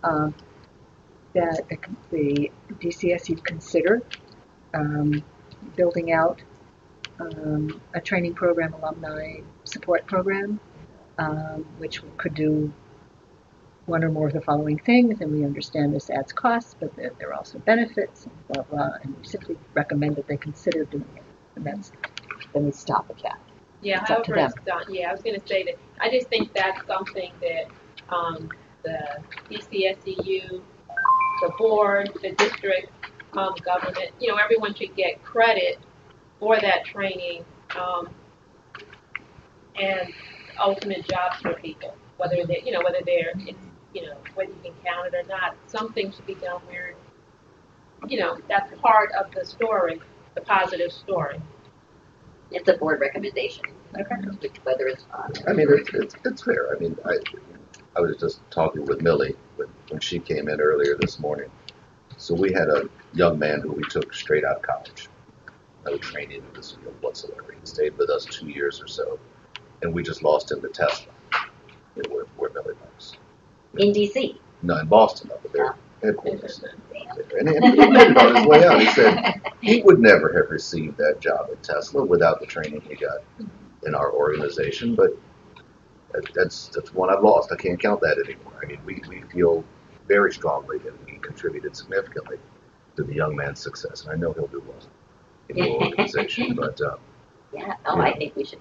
that the DCSU consider building out a training program, alumni support program, which could do one or more of the following things, and we understand this adds costs, but there are also benefits, and blah, blah, and we simply recommend that they consider doing it. And then we stop at that. Yeah, It's up to however them. it's done. Yeah, I was going to say that I just think that's something that the DCSEU, the board, the district, government, everyone should get credit for that training and ultimate jobs for people, whether they, whether they're, whether you can count it or not. Something should be done where, that's part of the story, the positive story. It's a board recommendation. Okay. Whether it's on. I mean, it's fair. I mean, I was just talking with Millie when she came in earlier this morning. So we had a young man who we took straight out of college. No training in this field whatsoever. He stayed with us 2 years or so, and we just lost him to Tesla. Where Millie works. In DC. No, in Boston, up at their headquarters. And he made it on his way out. He said he would never have received that job at Tesla without the training he got in our organization. But that's one I've lost. I can't count that anymore. I mean, we feel very strongly that he contributed significantly to the young man's success, and I know he'll do well in the organization. But I think we should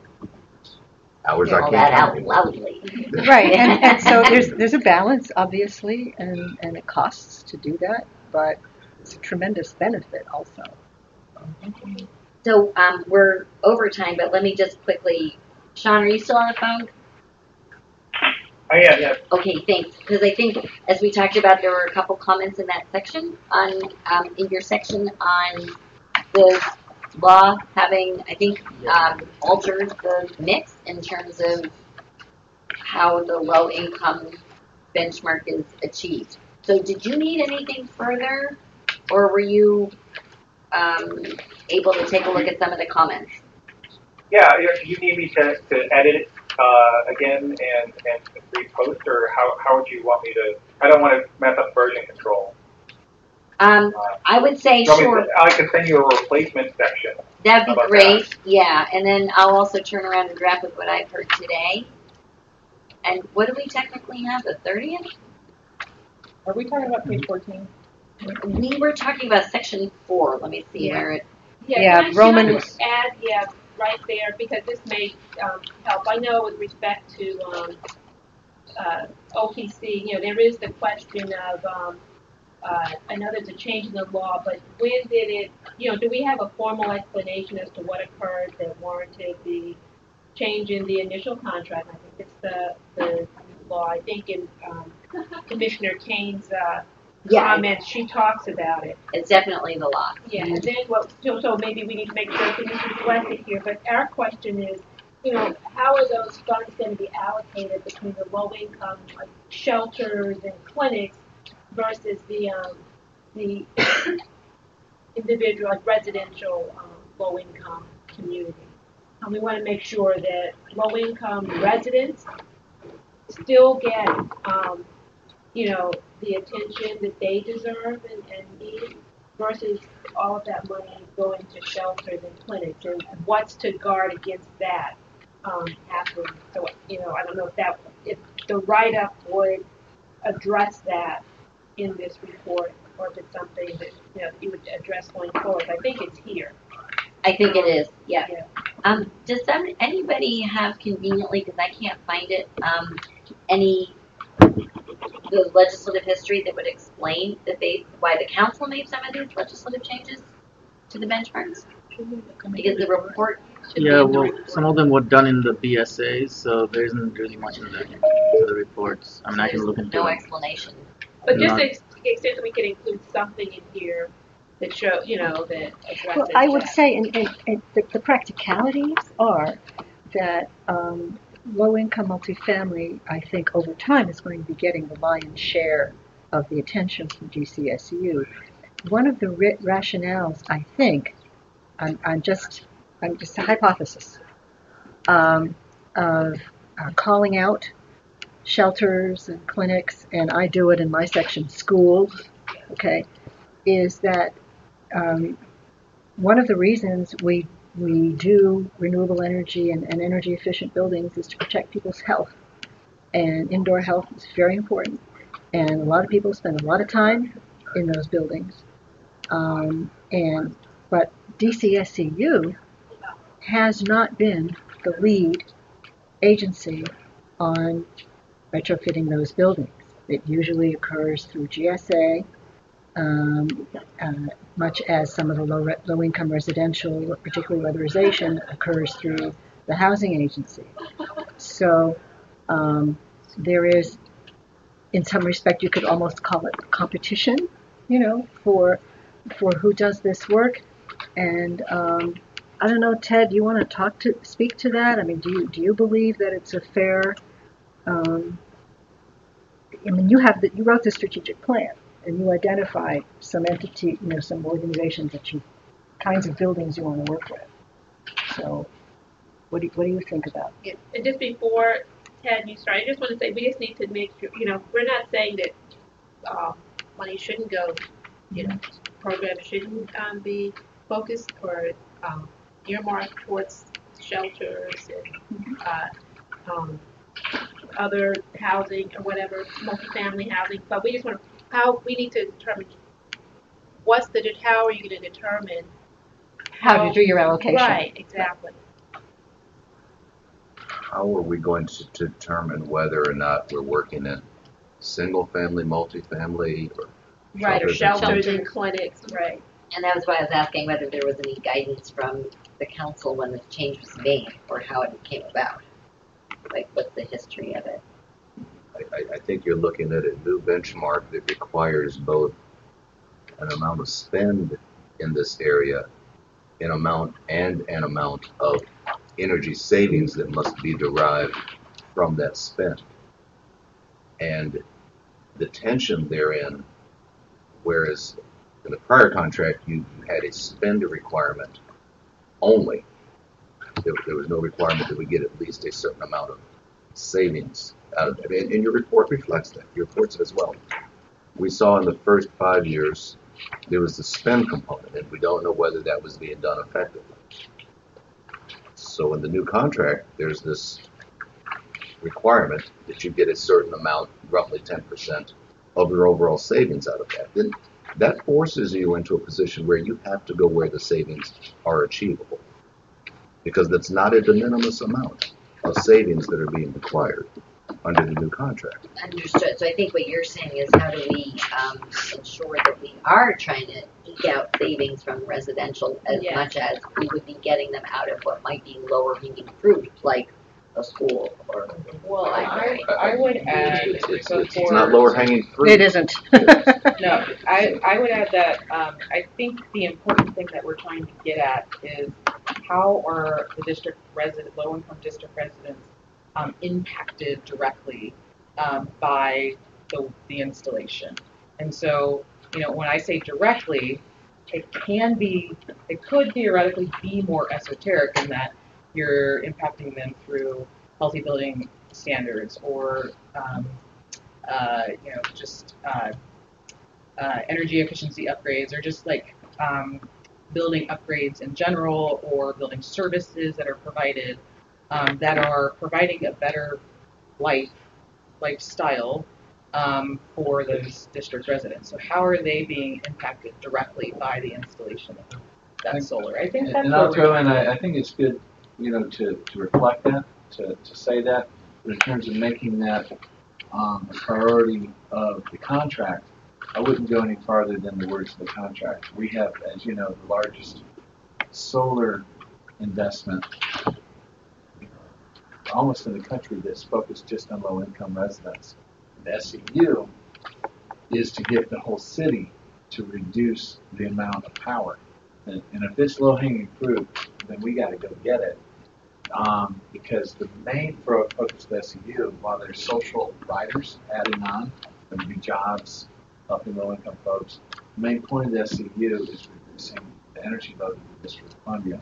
hours call I can't that count out anymore. loudly. Right, and so there's a balance, obviously, and it costs to do that, but it's a tremendous benefit also. So we're over time, but let me just quickly, Sean, are you still on the phone? Oh, yeah. Okay, thanks. Because I think, as we talked about, there were a couple comments in that section in your section on the law having, I think, altered the mix in terms of how the low income benchmark is achieved. So did you need anything further, or were you able to take a look at some of the comments? Yeah, you need me to edit it again and repost, or how would you want me to? I don't want to mess up version control. I would say sure. I could send you a replacement section. That'd be great. Yeah, and then I'll also turn around and draft with what I've heard today. And what do we technically have? The 30th? Are we talking about page 14? We were talking about section 4. Let me see where it. Yeah, Romans. Add, right there, because this may help. I know with respect to OPC, there is the question of, I know there's a change in the law, but when did it, do we have a formal explanation as to what occurred that warranted the change in the initial contract? I think it's the law. I think in Commissioner Kane's comments, she talks about it. It's definitely the law. Yeah, and then so maybe we need to make sure it's reflected here. But our question is, how are those funds going to be allocated between the low income like shelters and clinics versus the the individual, like residential, low-income community. And we want to make sure that low-income residents still get, you know, the attention that they deserve and need, versus all of that money going to shelters and clinics, and what's to guard against that happening. So, you know, I don't know if the write-up would address that in this report, or if it's something that, you know, you would address going forward. I think it's here. I think it is, yeah. Does anybody have conveniently, because I can't find it, the legislative history that would explain that why the council made some of these legislative changes to the benchmarks? Because the report should Yeah, be in well, some of them were done in the BSAs, so there isn't really much in the reports. I'm not going to look into no it. explanation. But just to the extent that we can include something in here that show, you know, that addresses Well, I would that. say, and the practicalities are that low-income multifamily, I think, over time is going to be getting the lion's share of the attention from GCSU. One of the rationales, I think, I'm just a hypothesis, of calling out shelters and clinics, and I do it in my section, schools, okay, is that one of the reasons we do renewable energy and energy efficient buildings is to protect people's health. And indoor health is very important. And a lot of people spend a lot of time in those buildings. But DCSCU has not been the lead agency on retrofitting those buildings. It usually occurs through GSA, much as some of the low-income residential, particularly weatherization, occurs through the housing agency. So there is, in some respect, you could almost call it competition, you know, for who does this work. And I don't know, Ted, do you want to speak to that? I mean, do you believe that it's a fair? I mean, you wrote the strategic plan, and you identified some entity, you know, some organizations that kinds of buildings you want to work with. So, what do you think about it? And just before Ted, you start, I just want to say we just need to make sure, you know, we're not saying that money shouldn't go, you know, programs shouldn't be focused or earmarked towards shelters and other housing or whatever, multifamily housing. But we just want we need to determine how are you going to determine how to do your allocation? Right, exactly. How are we going to determine whether or not we're working in single-family, multifamily, or shelters and clinics, right? And that was why I was asking whether there was any guidance from the council when the change was made, or how it came about. Like, what's the history of it? I think you're looking at a new benchmark that requires both an amount of spend in this area, an amount of energy savings that must be derived from that spend. And the tension therein, whereas in the prior contract you had a spend requirement only, there was no requirement that we get at least a certain amount of savings out of it. And your report reflects that. Your report says, well, we saw in the first 5 years there was the spend component, and we don't know whether that was being done effectively. So in the new contract, there's this requirement that you get a certain amount, roughly 10% of your overall savings out of that. Then that forces you into a position where you have to go where the savings are achievable, because that's not a de minimis amount of savings that are being required under the new contract. Understood. So I think what you're saying is, how do we ensure that we are trying to eke out savings from residential as much as we would be getting them out of what might be lower hanging fruit, like a school or a library. I would add, it's not lower hanging fruit. It isn't. No, I would add that I think the important thing that we're trying to get at is how are the low-income district residents impacted directly by the installation. And so when I say directly, it could theoretically be more esoteric in that you're impacting them through healthy building standards or, just energy efficiency upgrades or just like building upgrades in general or building services that are provided that are providing a better lifestyle for those district residents. So how are they being impacted directly by the installation of that solar? I think that's and I'll throw in, I think it's good, to reflect that, to say that, but in terms of making that a priority of the contract, I wouldn't go any farther than the words of the contract. We have, as you know, the largest solar investment almost in the country that's focused just on low-income residents. The SEU is to get the whole city to reduce the amount of power. And if it's low-hanging fruit, then we got to go get it. Because the main focus of the SEU, while there's social riders adding on, there will be jobs, helping low-income folks, the main point of the SEU is reducing the energy load in the District of Columbia.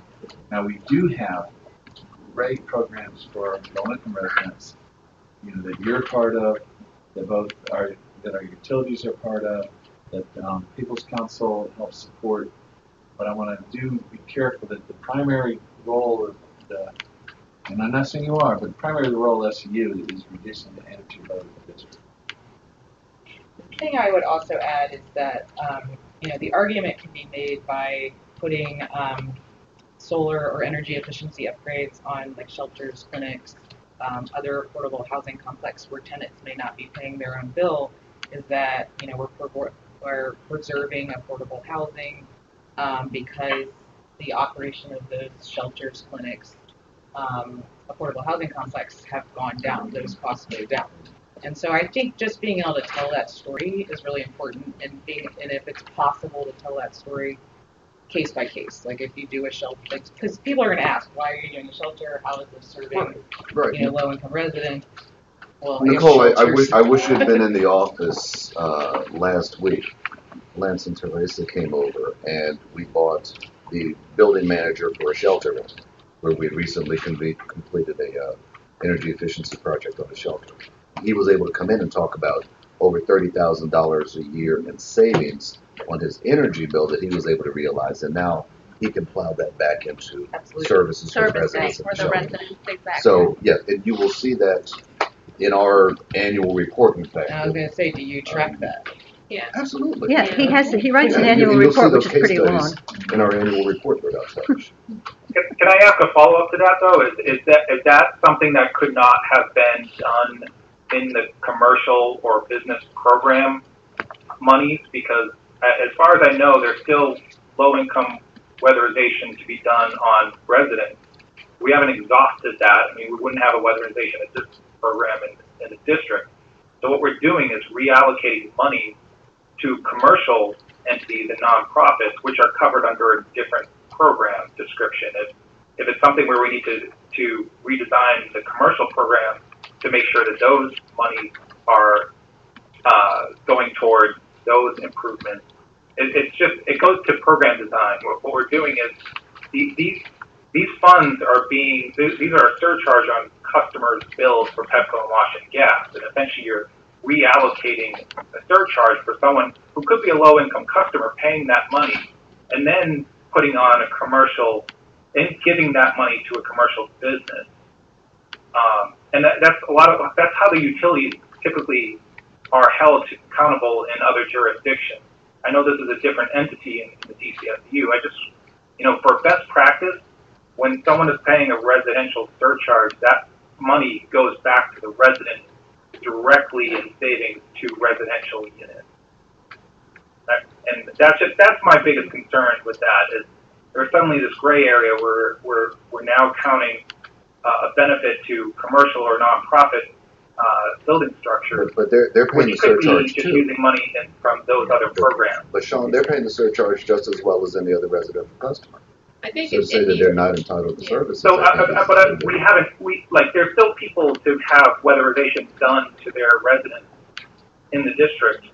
Now, we do have great programs for low-income residents, that you're part of, that our utilities are part of, that People's Council helps support. But I want to be careful that the primary role of and I'm not saying you are, but the primary role of SEU is reducing the energy load of the district. The thing I would also add is that, the argument can be made by putting solar or energy efficiency upgrades on like shelters, clinics, other affordable housing complex where tenants may not be paying their own bill, is that, we're preserving affordable housing because the operation of those shelters, clinics, affordable housing complex have gone down, those costs go down. And so I think just being able to tell that story is really important, and if it's possible to tell that story case by case, like if you do a shelter, because people are going to ask, why are you doing a shelter? How is this serving low-income residents? Well, Nicole, I wish you'd been in the office last week. Lance and Teresa came over, and we bought the building manager for a shelter where we recently completed a energy efficiency project on the shelter. He was able to come in and talk about over $30,000 a year in savings on his energy bill that he was able to realize, and now he can plow that back into services for the residents of the shelter. Exactly. So, you will see that in our annual report, in fact. I was going to say, do you track that? Yeah. Absolutely. Yeah, he writes an annual report, which is pretty long. In our annual report without such. Can I ask a follow-up to that, though? Is that something that could not have been done in the commercial or business program monies? Because as far as I know, there's still low-income weatherization to be done on residents. We haven't exhausted that. I mean, we wouldn't have a weatherization assistance program in the district. So what we're doing is reallocating money to commercial entities and nonprofits, which are covered under a different program description. If it's something where we need to redesign the commercial program to make sure that those monies are going toward those improvements, it goes to program design. What we're doing is these funds are these are a surcharge on customers' bills for Pepco and Washington Gas, and essentially you're reallocating a surcharge for someone who could be a low-income customer paying that money and then putting on a commercial and giving that money to a commercial business. And that's how the utilities typically are held accountable in other jurisdictions. I know this is a different entity in the DCSU. For best practice, when someone is paying a residential surcharge, that money goes back to the resident directly in savings to residential units. And that's my biggest concern with that, is there's suddenly this gray area where we're now counting a benefit to commercial or nonprofit building structure. But they're paying the surcharge just too. Using money from those other programs. But Sean, they're paying the surcharge just as well as any other residential customer. I think So to say that they're not entitled to services. So, there's still people to have weatherization done to their residents in the district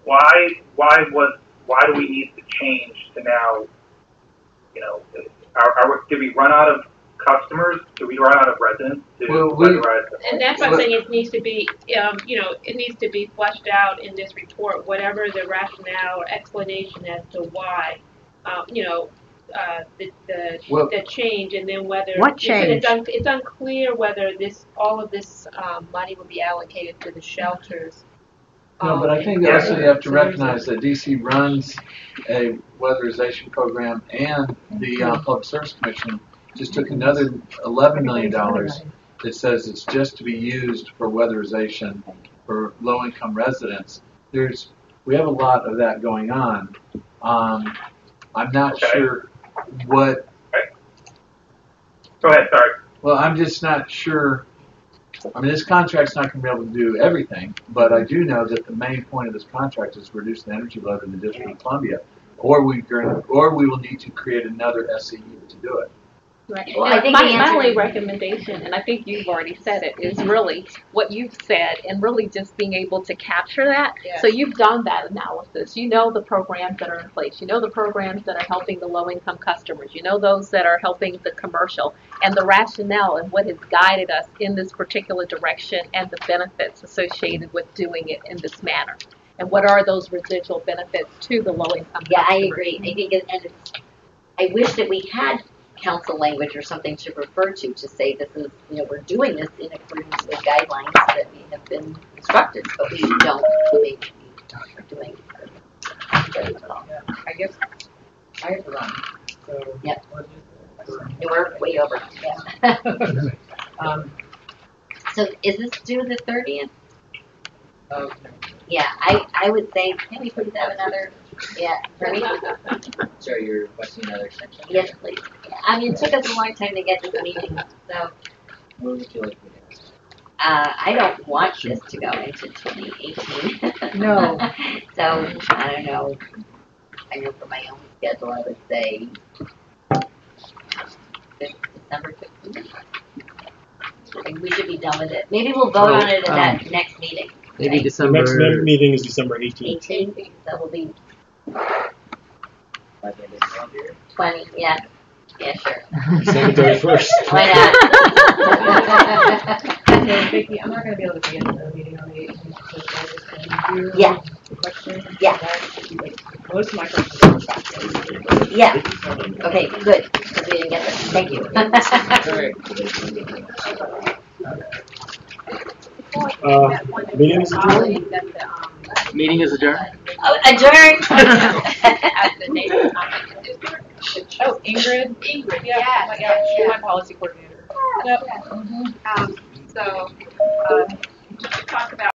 why do we need to change to now, you know, did we run out of customers? Do we run out of residents to weatherize the And that's why I'm saying it needs to be, you know, it needs to be fleshed out in this report, whatever the rationale or explanation as to why, you know, the change, and then whether What change? it's unclear whether all of this money will be allocated to the shelters. No, but I think also you have to recognize that DC runs a weatherization program, and the Public Service Commission just took another $11 million that says it's just to be used for weatherization for low-income residents. We have a lot of that going on. I'm not sure what. Go ahead, sorry. Well, I'm just not sure. I mean, this contract's not going to be able to do everything, but I do know that the main point of this contract is to reduce the energy load in the District of Columbia, or we will need to create another SCU to do it. Right. Well, And I think my the only answer- recommendation, and I think you've already said it, is really what you've said, and really just being able to capture that. Yeah. So you've done that analysis. You know the programs that are in place. You know the programs that are helping the low-income customers. You know those that are helping the commercial, and the rationale and what has guided us in this particular direction, and the benefits associated with doing it in this manner. And what are those residual benefits to the low-income Yeah, I customers? agree. I think, I wish that we had council language or something to refer to say this is, you know, we're doing this in accordance with guidelines that we have been instructed, but we don't maybe are doing it. I guess I have to run, so. Yep. we'll just- We're way over. Yeah. So, is this due the 30th? okay. Yeah, I would say, can we please have another, for me? So you're requesting another extension? Yes, please. I mean, it took us a long time to get this meeting, so, What would you like me to ask? I don't want this to go into 2018. No. So, I don't know. I know for my own schedule, I would say December 15th. I think we should be done with it. Maybe we'll vote on it at that next meeting. Maybe right? December. Next meeting is December 18th. 18th, that will be By the end of the calendar year? 20, yeah. Yeah, sure. December 31st. Why not? So, Vicki, I'm not gonna be able to be in the meeting on the 18th, so I just can do Yeah. the questions. Yeah. Most of my questions are back. Yeah. Okay, good, because we didn't get this. Thank you. Meeting is adjourned. Meeting is adjourned. Oh, adjourned. Oh, Ingrid? Ingrid, Yeah, oh my gosh, she's my policy coordinator. So, just to talk about